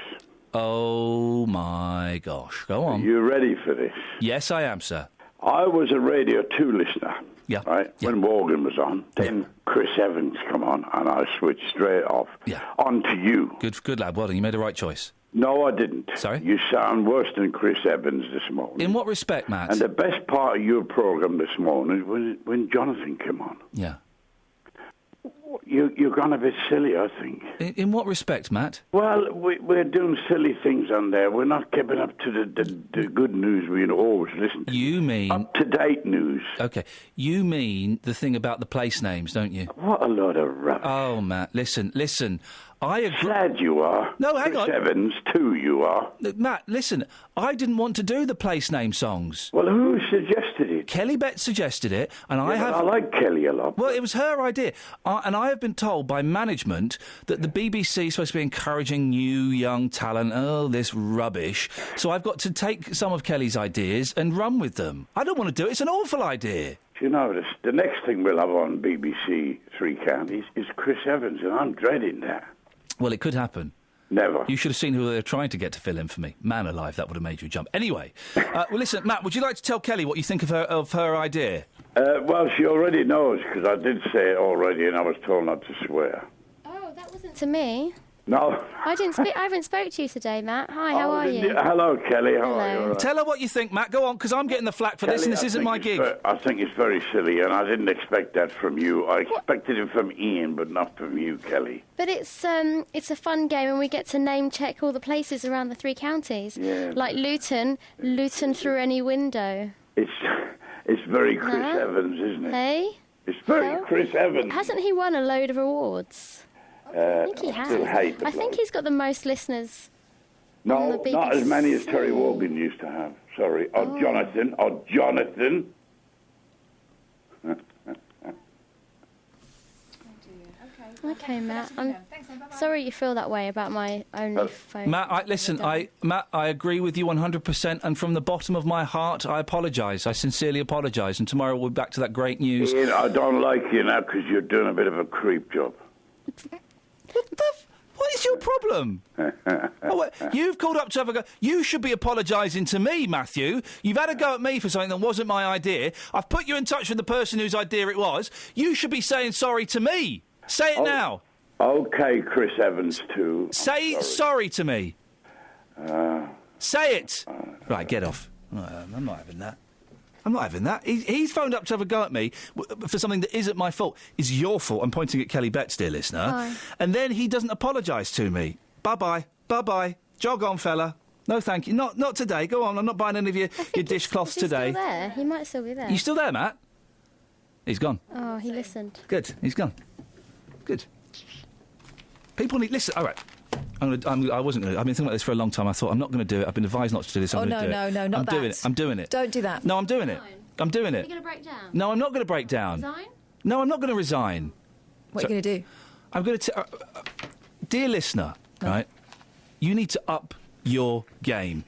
Oh, my gosh. Go on. Are you ready for this? Yes, I am, sir. I was a Radio 2 listener, Yeah. right, when Morgan was on. Then Chris Evans come on, and I switched straight off. Yeah. On to you. Good lad. Well done. You made the right choice. No, I didn't. Sorry? You sound worse than Chris Evans this morning. In what respect, Matt? And the best part of your programme this morning was when Jonathan came on. Yeah. You're gone a bit silly, I think. In what respect, Matt? Well, we're doing silly things on there. We're not keeping up to the good news we always listen to. You mean... Up-to-date news. OK. You mean the thing about the place names, don't you? What a load of rubbish. Oh, Matt, listen. I agree... Sad you are. No, hang on. Chris Evans, too, you are. Matt, listen, I didn't want to do the place name songs. Well, who suggested it? Kelly Betts suggested it, and I like Kelly a lot. Well, it was her idea. And I have been told by management that the BBC is supposed to be encouraging new, young talent. Oh, this rubbish. So I've got to take some of Kelly's ideas and run with them. I don't want to do it. It's an awful idea. You know, the next thing we'll have on BBC Three Counties is Chris Evans, and I'm dreading that. Well, it could happen. Never. You should have seen who they were trying to get to fill in for me. Man alive, that would have made you jump. Anyway, well, listen, Matt, would you like to tell Kelly what you think of her idea? Well, she already knows, because I did say it already, and I was told not to swear. Oh, that wasn't to me. No. I haven't spoke to you today, Matt. Hi, how are you? Hello, Kelly. How are you? All right. Tell her what you think, Matt. Go on, because I'm getting the flack for this, and this isn't my gig. I think it's very silly, and I didn't expect that from you. I expected it from Ian, but not from you, Kelly. But it's a fun game, and we get to name check all the places around the 3 counties. Yeah. Like Luton through any window. It's very Chris Evans, isn't it? Hey? It's very Chris Evans. Hasn't he won a load of awards? I think he has. Still hate the I think he's got the most listeners. No, on the BBC. not as many as Terry Wogan used to have. Sorry. Or Jonathan. Okay, Matt. I'm sorry you feel that way about my only phone. Matt, I agree with you 100%, and from the bottom of my heart, I apologise. I sincerely apologise, and tomorrow we'll be back to that great news. Ian, I don't like you now because you're doing a bit of a creep job. What is your problem? You've called up to have a go. You should be apologising to me, Matthew. You've had a go at me for something that wasn't my idea. I've put you in touch with the person whose idea it was. You should be saying sorry to me. Say it now. Okay, Chris Evans, too. Say sorry to me. Say it. Right, get off. I'm not having that. I'm not having that. He's phoned up to have a go at me for something that isn't my fault. It's your fault. I'm pointing at Kelly Betts, dear listener. Hi. And then he doesn't apologise to me. Bye-bye. Bye-bye. Jog on, fella. No, thank you. Not today. Go on. I'm not buying any of your dishcloths today. He's still there. He might still be there. You still there, Matt? He's gone. Oh, he listened. Good. He's gone. Good. People need... Listen, all right. I wasn't going to... I've been thinking about this for a long time. I thought, I'm not going to do it. I've been advised not to do this. I'm going to do it. No, not I'm that. doing it. I'm doing it. Don't do that. No, I'm doing it. I'm doing it. Are you going to break down? No, I'm not going to break down. Resign? No, I'm not going to resign. What are you going to do? I'm going to... dear listener, right, you need to up your game.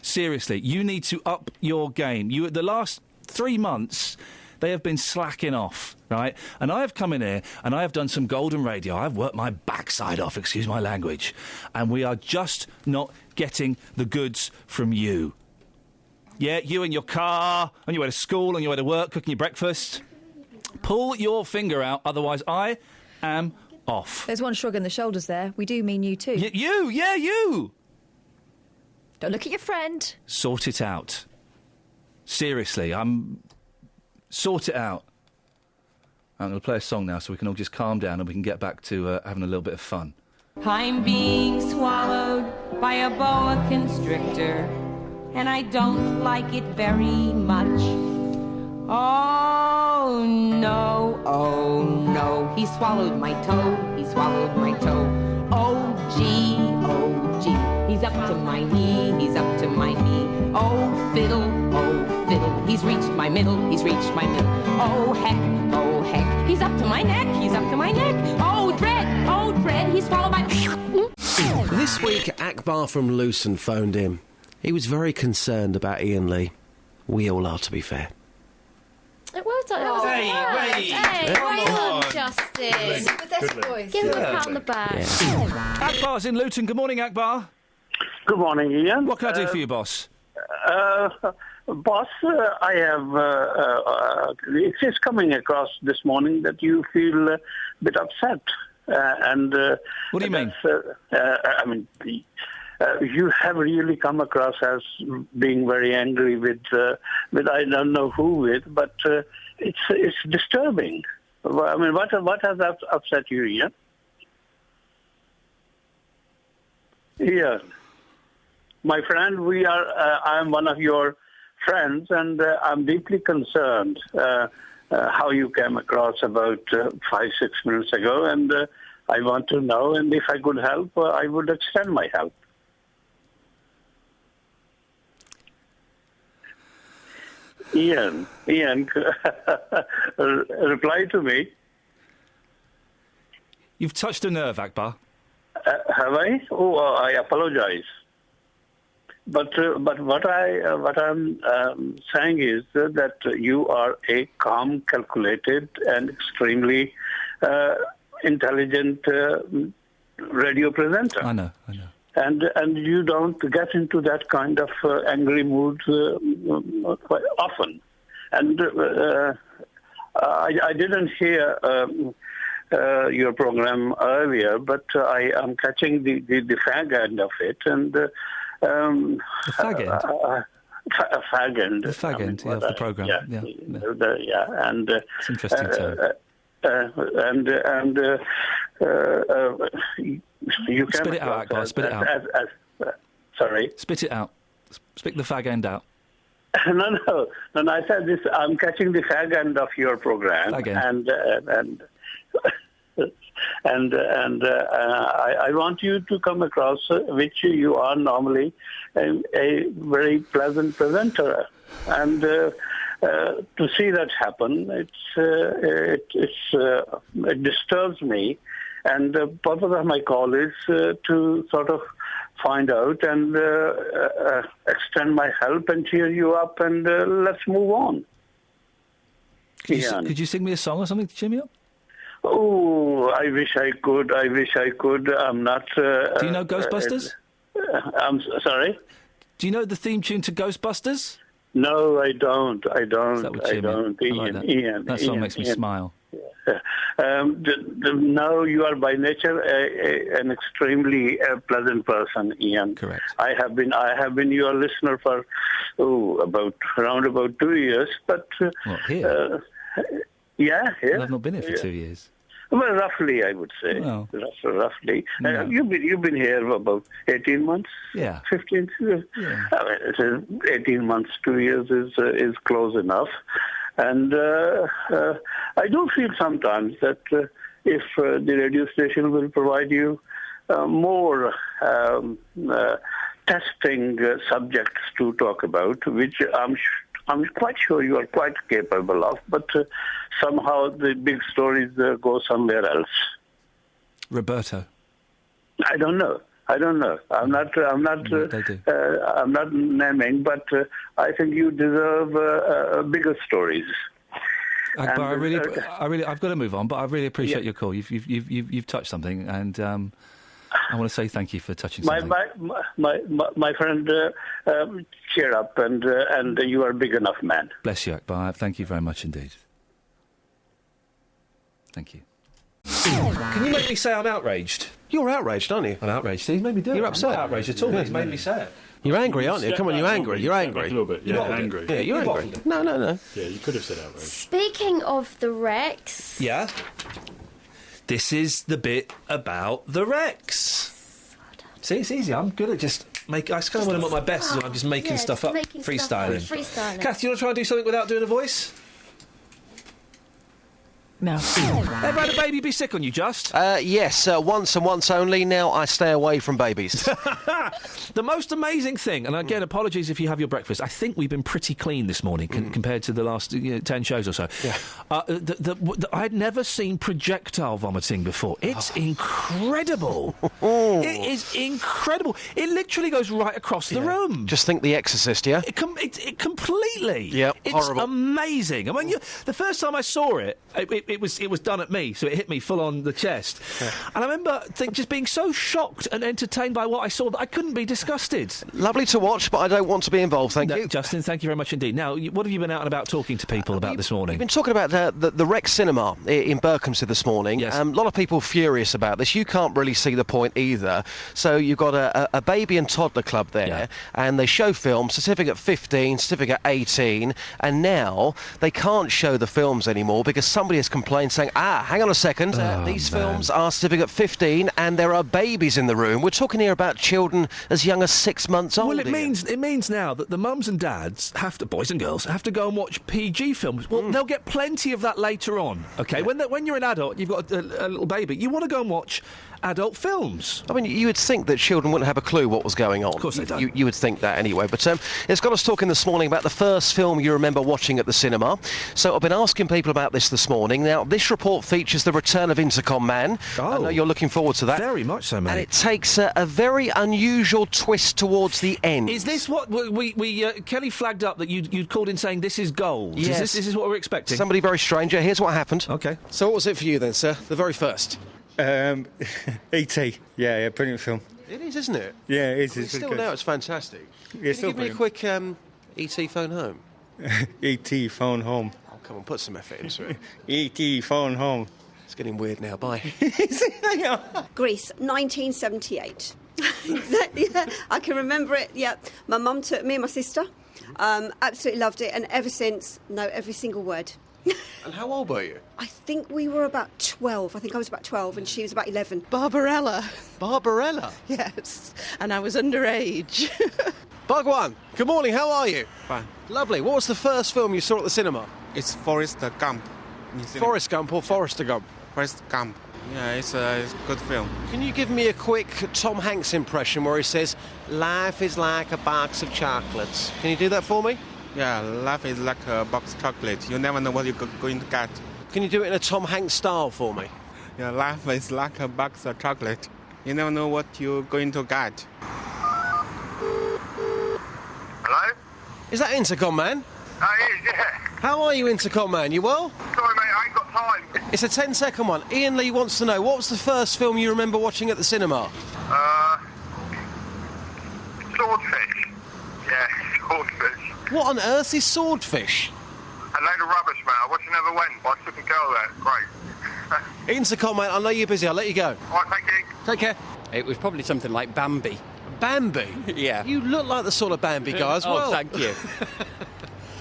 Seriously, you need to up your game. The last 3 months... They have been slacking off, right? And I have come in here and I have done some golden radio. I've worked my backside off, excuse my language. And we are just not getting the goods from you. Yeah, you in your car, on your way to school, on your way to work, cooking your breakfast. Pull your finger out, otherwise I am off. There's one shrug in the shoulders there. We do mean you too. You! Don't look at your friend. Sort it out. Seriously, Sort it out. I'm going to play a song now so we can all just calm down and we can get back to having a little bit of fun. I'm being swallowed by a boa constrictor, and I don't like it very much. Oh no, he swallowed my toe, he swallowed my toe. Oh gee, he's up to my knee, he's up to my knee. Oh fiddle, he's reached my middle, he's reached my middle. Oh heck, he's up to my neck, he's up to my neck. Oh dread, he's swallowed my... This week, Akbar from Luton phoned him. He was very concerned about Iain Lee. We all are, to be fair. Well done. That was well done, Justin. Give him a pat on the back. Yeah. Akbar's in Luton. Good morning, Akbar. Good morning, Ian. What can I do for you, boss? Boss, I have... it's just coming across this morning that you feel a bit upset. What do you mean? You have really come across as being very angry with I don't know who with, but it's disturbing. I mean, what has upset you, Ian? Yeah, my friend, I am one of your friends, and I'm deeply concerned how you came across about 5-6 minutes ago, and I want to know, and if I could help, I would extend my help. Ian, reply to me. You've touched a nerve, Akbar. Have I? Oh, I apologize. But what I'm saying is that you are a calm, calculated, and extremely intelligent radio presenter. I know. And you don't get into that kind of angry mood quite often. And I didn't hear your program earlier, but I am catching the fag end of it, and the fag end. Fag end. The fag end of the program. Yeah. And it's interesting term. You spit it out, guys. Spit it out. Sorry. Spit it out. Spit the fag end out. No. I said this. I'm catching the fag end of your program, I want you to come across, which you are normally a very pleasant presenter, and to see that happen, it disturbs me, and the purpose of my call is to sort of find out and extend my help and cheer you up, and let's move on. Could you sing me a song or something to cheer me up? Oh, I wish I could. I'm not... Do you know Ghostbusters? I'm sorry? Do you know the theme tune to Ghostbusters? No, I don't. That would cheer me up. I like that. Iain. That song makes me smile. No, you are by nature an extremely pleasant person, Iain. Correct. I have been your listener for around 2 years, but here. Yeah. I've not been here for 2 years. Well, roughly, I would say. Well, roughly. No. You've been here for about 18 months. Yeah. 15. Yeah. 18 months, 2 years is close enough, and I do feel sometimes that if the radio station will provide you more testing subjects to talk about, which I'm quite sure you are quite capable of, but somehow the big stories go somewhere else. Roberto. I don't know. I'm not. They do. I'm not naming, but I think you deserve bigger stories. Akbar, I've got to move on, but I really appreciate your call. You've touched something, and I want to say thank you for touching something. My friend, cheer up, and you are a big enough man. Bless you, Akbar. Thank you very much indeed. Thank you. Can you make me say I'm outraged? You're outraged, aren't you? I'm outraged. He's made me do it. You're upset. I'm not outraged at all. He's made me say it. You're angry, aren't you? Come on, you're angry. You're angry. A little bit, yeah, angry. Yeah, you're angry. No. Yeah, you could have said outraged. Speaking of the Rex... Yeah? This is the bit about the Rex. See, it's easy. I'm good at just make. I kind of when I'm at my best, I'm just making stuff up, freestyling. Kath, do you want to try and do something without doing a voice? No. Ever had a baby be sick on you, Just? Yes, once and once only. Now I stay away from babies. The most amazing thing, and again, apologies if you have your breakfast, I think we've been pretty clean this morning compared to the last 10 shows or so. Yeah. I'd never seen projectile vomiting before. It's incredible. It is incredible. It literally goes right across the room. Just think The Exorcist, yeah? It completely. Yeah, it's horrible. Amazing. I mean, the first time I saw it, it was done at me, so it hit me full on the chest. Yeah. And I remember just being so shocked and entertained by what I saw that I couldn't be disgusted. Lovely to watch, but I don't want to be involved, thank you. Justin, thank you very much indeed. Now, what have you been out and about talking to people about this morning? We've been talking about the Rex Cinema in Berkhamsted this morning. Yes. A lot of people furious about this. You can't really see the point either. So you've got a baby and toddler club there, and they show films, certificate 15, certificate 18, and now they can't show the films anymore because somebody has complained saying, hang on a second, these films are certificate 15 and there are babies in the room. We're talking here about children as young as 6 months old. Well, it means now that the mums and dads boys and girls have to go and watch PG films. Well, they'll get plenty of that later on. Okay, when you're an adult, you've got a little baby, you want to go and watch adult films. I mean, you would think that children wouldn't have a clue what was going on. Of course they don't. You would think that anyway. But it's got us talking this morning about the first film you remember watching at the cinema. So I've been asking people about this morning. Now, this report features the return of Intercom Man. I know you're looking forward to that. Very much so, mate. And it takes a very unusual twist towards the end. Is this what Kelly flagged up that you'd called in saying this is gold? Yes. Is this what we're expecting? Somebody very strange. Here's what happened. Okay. So what was it for you then, sir? The very first? E.T. Yeah, brilliant film. It is, isn't it? Yeah, it is. It's still now, it's fantastic. Yeah, Can you give me a quick E.T. phone home? E.T. phone home. Oh, come on, put some effort into it. E.T. phone home. It's getting weird now. Bye. Greece, 1978. Exactly. Yeah, I can remember it. Yeah, my mum took me and my sister. Absolutely loved it, and ever since, know every single word. And how old were you? I think we were about 12. I think I was about 12 and she was about 11. Barbarella. Barbarella? Yes, and I was underage. Bhagwan, good morning, how are you? Fine. Lovely. What was the first film you saw at the cinema? It's Forrest Gump. Forrest Gump or Forrester Gump? Forrest Gump. Yeah, it's a good film. Can you give me a quick Tom Hanks impression where he says, life is like a box of chocolates? Can you do that for me? Yeah, life is like a box of chocolate. You never know what you're going to get. Can you do it in a Tom Hanks style for me? Yeah, life is like a box of chocolate. You never know what you're going to get. Hello? Is that Intercom Man? It is, yeah. How are you, Intercom Man? You well? Sorry, mate, I ain't got time. It's a 10-second one. Ian Lee wants to know, what was the first film you remember watching at the cinema? Swordfish. Yeah, Swordfish. What on earth is Swordfish? A load of rubbish, mate. I wish I never went, but I took a girl there. Great. Intercom Man, I know you're busy. I'll let you go. All right, thank you. Take care. It was probably something like Bambi. Bambi? Yeah. You look like the sort of Bambi guy as well. Oh, thank you.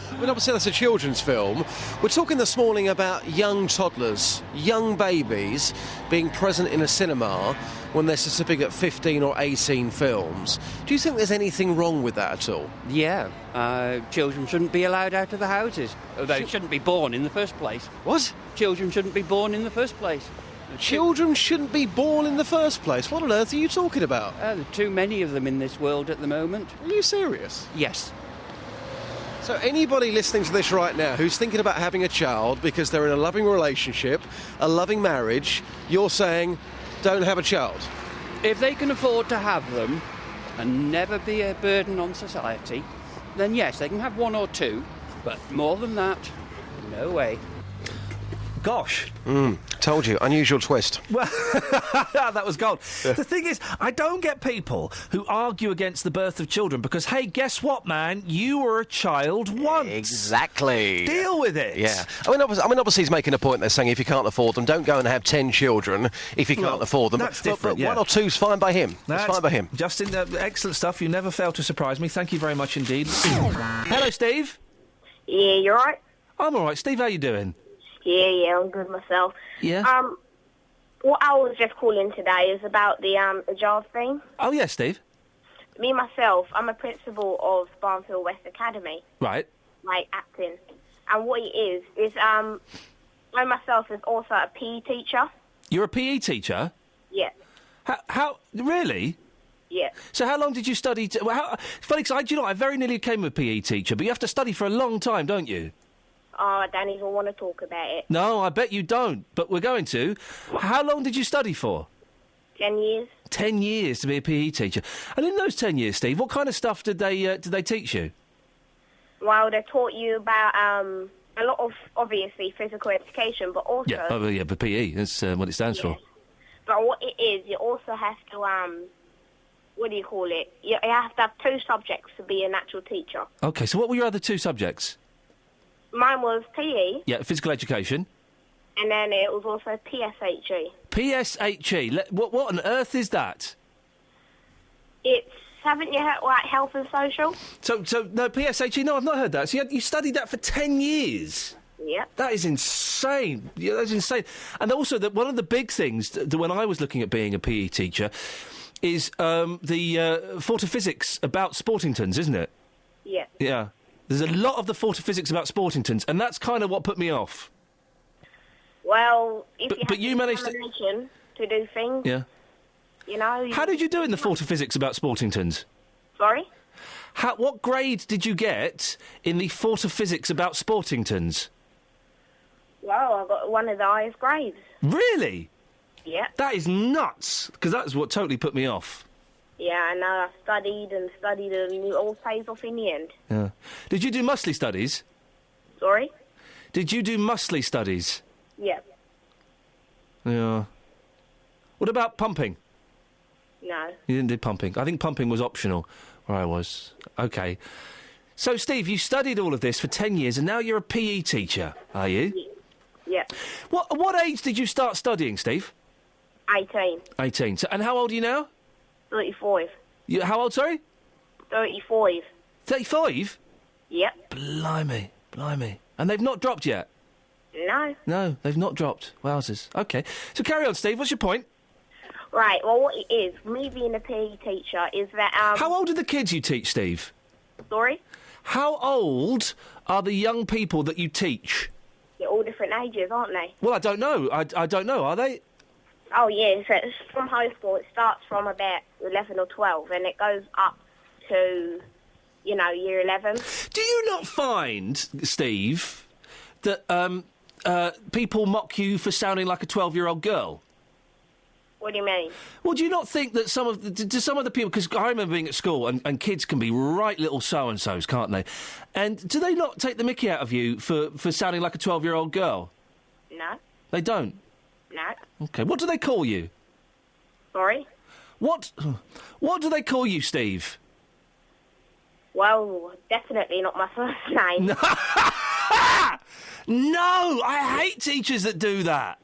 I mean, obviously that's a children's film. We're talking this morning about young toddlers, young babies being present in a cinema when there's a certificate 15 or 18 films. Do you think there's anything wrong with that at all? Yeah. Children shouldn't be allowed out of the houses. They shouldn't be born in the first place. What? Children shouldn't be born in the first place. Children shouldn't be born in the first place? What on earth are you talking about? There are too many of them in this world at the moment. Are you serious? Yes. So anybody listening to this right now who's thinking about having a child because they're in a loving relationship, a loving marriage, you're saying, don't have a child? If they can afford to have them and never be a burden on society, then yes, they can have one or two, but more than that, no way. Gosh. Told you, unusual twist. Well, that was gold. The thing is, I don't get people who argue against the birth of children because, hey, guess what, man? You were a child once. Exactly. Deal with it. Yeah. I mean, obviously he's making a point there saying if you can't afford them, don't go and have 10 children if you can't afford them. That's different, but one or two's fine by him. That's fine by him. Justin, excellent stuff. You never fail to surprise me. Thank you very much indeed. Hello, Steve. Yeah, you all right? I'm all right. Steve, how you doing? Yeah, I'm good myself. Yeah? What I was just calling today is about the Ajaz thing. Oh, yeah, Steve. Me, myself, I'm a principal of Barnfield West Academy. Right. Like, acting. And what it is I myself is also a PE teacher. You're a PE teacher? Yeah. How really? Yeah. So how long did you study? Funny, because I very nearly became a PE teacher, but you have to study for a long time, don't you? Oh, I don't even want to talk about it. No, I bet you don't, but we're going to. How long did you study for? 10 years. 10 years to be a PE teacher. And in those 10 years, Steve, what kind of stuff did they teach you? Well, they taught you about a lot of, obviously, physical education, but also... Yeah, but PE, that's what it stands for. But what it is, you also have to, what do you call it? You have to have 2 subjects to be an actual teacher. OK, so what were your other 2 subjects? Mine was PE. Yeah, physical education. And then it was also PSHE. PSHE? What on earth is that? It's, haven't you heard, like, health and social? So no, PSHE, no, I've not heard that. So you studied that for 10 years? Yep. That is insane. Yeah, that's insane. And also, one of the big things that when I was looking at being a PE teacher is the physics about Sportingtons, isn't it? Yeah. Yeah. There's a lot of the physics about Sportingtons, and that's kind of what put me off. Well, if you managed to do things, yeah. You know. How did you do in the physics about Sportingtons? Sorry? What grade did you get in the physics about Sportingtons? Well, I got one of the highest grades. Really? Yeah. That is nuts, because that's what totally put me off. Yeah, I know. I studied and it all pays off in the end. Yeah. Did you do muscly studies? Sorry? Did you do muscly studies? Yeah. Yeah. What about pumping? No. You didn't do pumping. I think pumping was optional where I was. OK. So, Steve, you studied all of this for 10 years and now you're a PE teacher, are you? Yeah. What age did you start studying, Steve? 18. 18. So, and how old are you now? 35. How old, sorry? 35. 35? Yep. Blimey. And they've not dropped yet? No. No, they've not dropped. Wowzers. OK. So carry on, Steve. What's your point? Right, well, what it is, me being a PE teacher, is that... How old are the kids you teach, Steve? Sorry? How old are the young people that you teach? They're all different ages, aren't they? Well, I don't know. I don't know. Are they? Oh, yeah, so it's from high school. It starts from about 11 or 12, and it goes up to, year 11. Do you not find, Steve, that people mock you for sounding like a 12-year-old girl? What do you mean? Well, do you not think that some of the people... Because I remember being at school, and kids can be right little so-and-sos, can't they? And do they not take the mickey out of you for sounding like a 12-year-old girl? No. They don't? No. OK. What do they call you? Sorry? What do they call you, Steve? Well, definitely not my first name. No! I hate teachers that do that.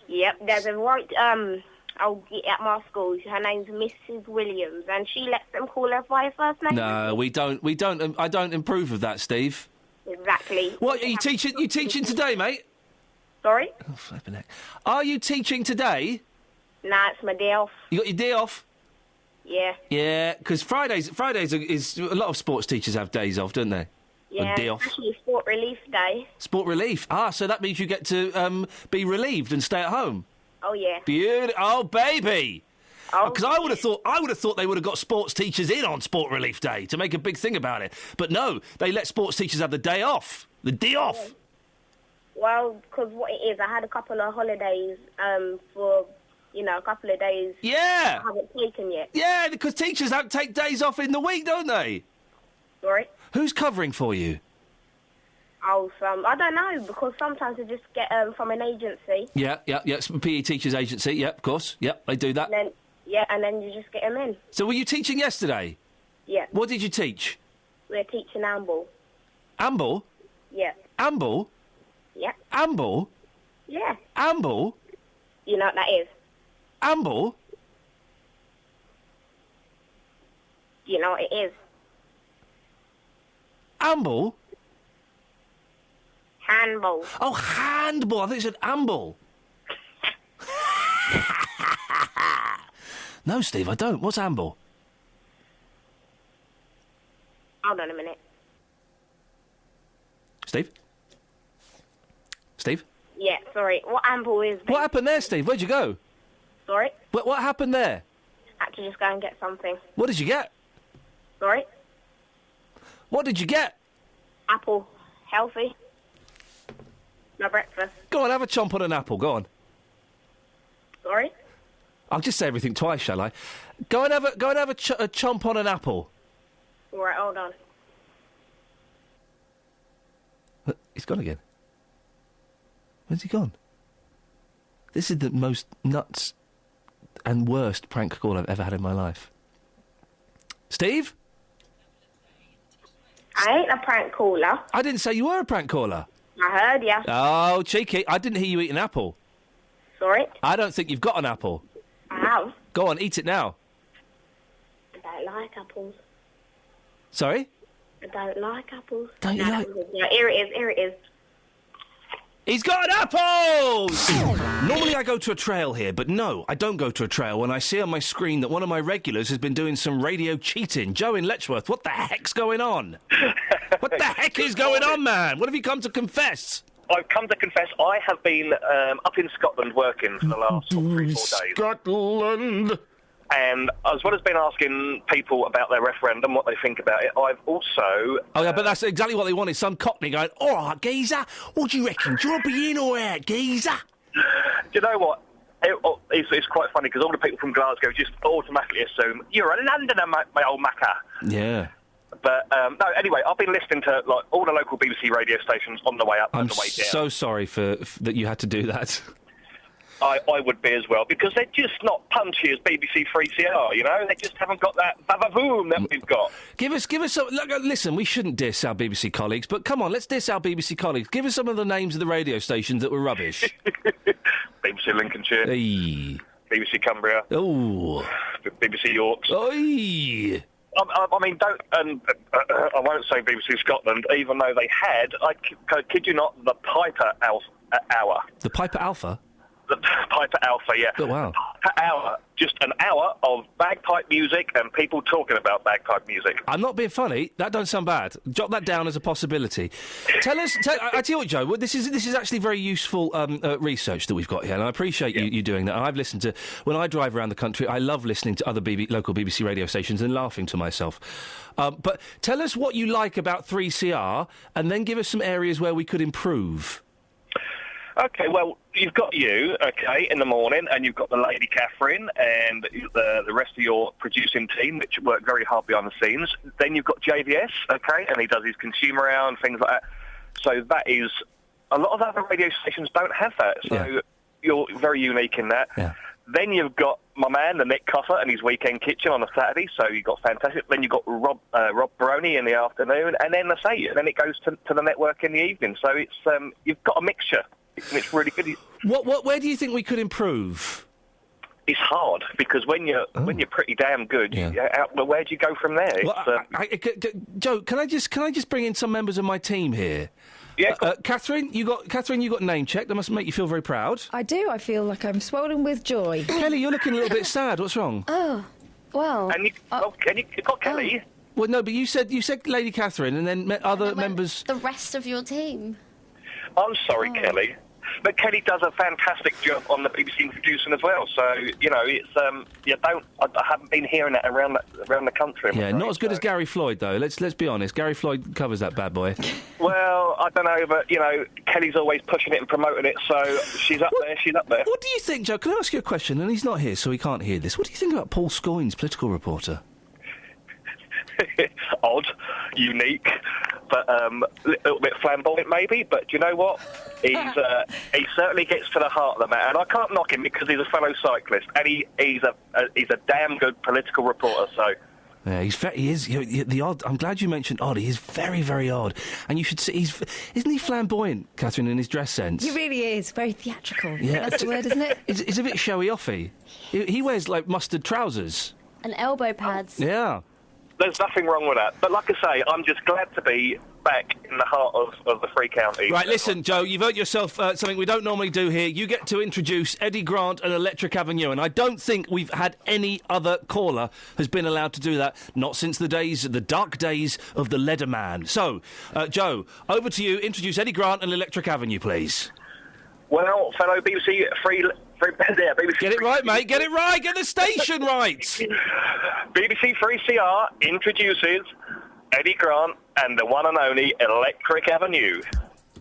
Yep, there's a at my school. Her name's Mrs. Williams, and she lets them call her by her first name. No, we don't. I don't approve of that, Steve. Exactly. What are you teaching? You teaching today, mate? Sorry? Oh, flipping heck. Are you teaching today? Nah, it's my day off. You got your day off? Yeah. Yeah, because Fridays is a lot of sports teachers have days off, don't they? Yeah, day off. especially Sport Relief Day. Sport relief. So that means you get to be relieved and stay at home. Oh yeah. Beautiful. Oh baby. Oh, Because I would have thought they would have got sports teachers in on Sport Relief Day to make a big thing about it. But no, they let sports teachers have the day off. The day off. Well, because what it is, I had a couple of holidays for, a couple of days. Yeah. I haven't taken yet. Yeah, because teachers don't take days off in the week, don't they? Sorry? Who's covering for you? Oh, I don't know, because sometimes I just get from an agency. Yeah, PE Teachers Agency, yeah, of course. Yeah, they do that. And then you just get them in. So were you teaching yesterday? Yeah. What did you teach? We're teaching Amble. Amble? Yeah. Amble? Yeah. Amble? Yeah. Amble? You know what that is? Amble? Do you know what it is? Amble? Handball. Oh, handball. I thought you said amble. No, Steve, I don't. What's amble? Hold on a minute. Steve? Steve? Yeah, sorry. What amble is... What happened there, Steve? Where'd you go? Sorry? What happened there? I had to just go and get something. What did you get? Sorry? What did you get? Apple. Healthy. My breakfast. Go on, have a chomp on an apple. Go on. Sorry? I'll just say everything twice, shall I? Go and have a chomp on an apple. All right, hold on. He's gone again. Where's he gone? This is the most nuts and worst prank call I've ever had in my life. Steve? I ain't a prank caller. I didn't say you were a prank caller. I heard ya. Oh, cheeky. I didn't hear you eat an apple. Sorry? I don't think you've got an apple. I have. Go on, eat it now. I don't like apples. Sorry? I don't like apples. Don't you like... Yeah, here it is. He's got an apple! Normally I go to a trail here, but no, I don't go to a trail when I see on my screen that one of my regulars has been doing some radio cheating. Joe in Letchworth, what the heck's going on? What the heck is going on, man? What have you come to confess? I've come to confess I have been up in Scotland working for the last 3 or 4 days. Scotland! And as well as been asking people about their referendum, what they think about it, I've also... Oh, yeah, but that's exactly what they wanted. Some cockney going, all right, geezer, what do you reckon? Do you want to be in or out, geezer? Do you know what? It's quite funny because all the people from Glasgow just automatically assume, you're a Londoner, my old macker. Yeah. But, no, anyway, I've been listening to all the local BBC radio stations on the way up and the way down. I'm so sorry for that you had to do that. I would be as well, because they're just not punchy as BBC 3CR, you know? They just haven't got that ba-ba-boom that we've got. Give us some... Look, listen, we shouldn't diss our BBC colleagues, but come on, let's diss our BBC colleagues. Give us some of the names of the radio stations that were rubbish. BBC Lincolnshire. Hey. BBC Cumbria. Oh. BBC Yorks. Oi. I mean, I won't say BBC Scotland, even though they had, I kid you not, the Piper Hour. The Piper Alpha? The Piper Alpha, yeah. Oh, wow. Piper Hour, just an hour of bagpipe music and people talking about bagpipe music. I'm not being funny. That don't sound bad. Jot that down as a possibility. Tell us... I tell you what, Joe, this is actually very useful research that we've got here, and I appreciate you doing that. I've listened to... When I drive around the country, I love listening to other local BBC radio stations and laughing to myself. But tell us what you like about 3CR, and then give us some areas where we could improve. OK, well, you've got you, OK, in the morning, and you've got the lady Catherine and the rest of your producing team, which work very hard behind the scenes. Then you've got JVS, OK, and he does his consumer hour and things like that. So that is... A lot of other radio stations don't have that, so you're very unique in that. Yeah. Then you've got my man, the Nick Coffer, and his Weekend Kitchen on a Saturday, so you've got fantastic. Then you've got Rob Baroni in the afternoon, and then then it goes to the network in the evening. So it's you've got a mixture. It's really good. Where do you think we could improve? It's hard because when you're pretty damn good, where do you go from there? Well, Joe, can I just bring in some members of my team here? Yeah, Catherine, you got name checked. That must make you feel very proud. I do. I feel like I'm swollen with joy. Kelly, you're looking a little bit sad. What's wrong? Oh, well. And you got Kelly. Well, no, but you said Lady Catherine, and then other members. The rest of your team. I'm sorry, Kelly. But Kelly does a fantastic job on the BBC Introducing as well. So you know, it's I haven't been hearing that around the country. Yeah, not as good as Gary Floyd though. Let's be honest. Gary Floyd covers that bad boy. Well, I don't know, but you know, Kelly's always pushing it and promoting it. So she's up there. She's up there. What do you think, Joe? Can I ask you a question? And he's not here, so he can't hear this. What do you think about Paul Scoynes, political reporter? Odd, unique, but a little bit flamboyant maybe. But do you know what? He certainly gets to the heart of the matter, and I can't knock him because he's a fellow cyclist, and he's a damn good political reporter. So. Yeah, he is. You know, the odd. I'm glad you mentioned odd. He is very, very odd, and you should see. Isn't he flamboyant, Catherine, in his dress sense? He really is very theatrical. Yeah, that's the word, isn't it? He's a bit showy-offy. He wears like mustard trousers And elbow pads. Yeah. There's nothing wrong with that. But like I say, I'm just glad to be back in the heart of the Free County. Right, listen, Joe, you've earned yourself something we don't normally do here. You get to introduce Eddie Grant and Electric Avenue, and I don't think we've had any other caller has been allowed to do that, not since the dark days of the Leatherman. So, Joe, over to you. Introduce Eddie Grant and Electric Avenue, please. Well, fellow BBC BBC Get it right, mate. Get it right. Get the station right. BBC 3CR introduces Eddie Grant and the one and only Electric Avenue.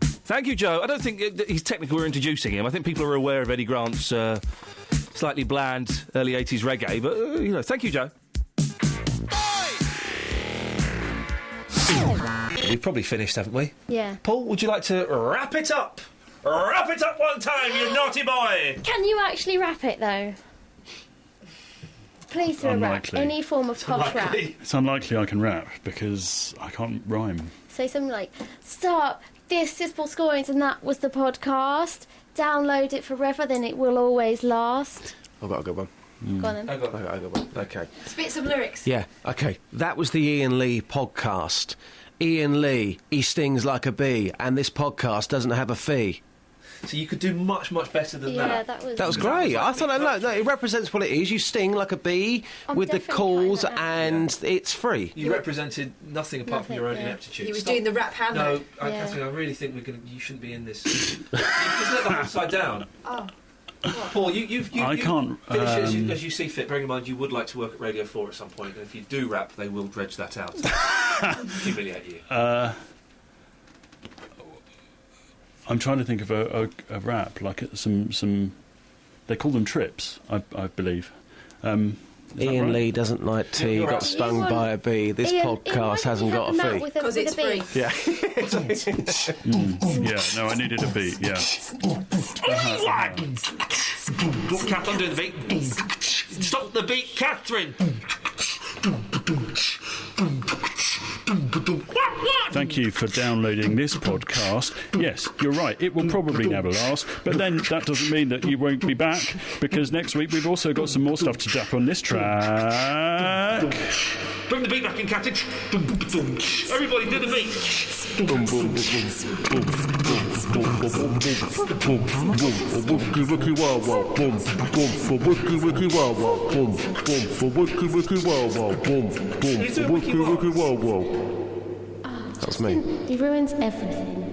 Thank you, Joe. I don't think he's technically we're introducing him. I think people are aware of Eddie Grant's slightly bland early 80s reggae, but, thank you, Joe. We've probably finished, haven't we? Yeah. Paul, would you like to wrap it up? Wrap it up one time, you naughty boy! Can you actually rap it, though? Please do a rap. Any form of posh rap. It's unlikely I can rap, because I can't rhyme. Say something like, stop, this is Paul Scoynes and that was the podcast. Download it forever, then it will always last. I've got a good one. Go on then. I've got a good one. OK. Spit some lyrics. Yeah, OK. That was the Iain Lee podcast. Iain Lee, he stings like a bee, and this podcast doesn't have a fee. So you could do much, much better than that. Yeah, that was great. I thought, no, it represents what it is. You sting like a bee with the calls, and it's free. You represented nothing apart from your own ineptitude. He was doing the rap hand. No, Catherine, I really think you shouldn't be in this. Isn't it the upside down? Oh. Paul, you can't finish it as you see fit. Bearing in mind you would like to work at Radio 4 at some point, and if you do rap, they will dredge that out. Humiliate you. I'm trying to think of a rap, like some. They call them trips, I believe. Iain Lee doesn't like tea, got stung by a bee. This podcast hasn't got a fee. Because it's free. Yeah. Yeah, no, I needed a beat, yeah. Kath, undo the beat. Stop the beat, Catherine. Thank you for downloading this podcast. Yes, you're right, it will probably never last, but then that doesn't mean that you won't be back, because next week we've also got some more stuff to dap on this track. Bring the beat back in, Catherine. Everybody do the beat. That was me. He ruins everything.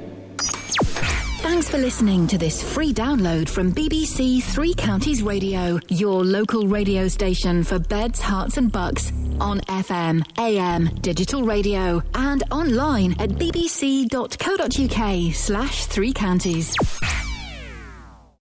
Thanks for listening to this free download from BBC Three Counties Radio, your local radio station for beds, hearts and bucks, on FM, AM, digital radio, and online at bbc.co.uk/3counties.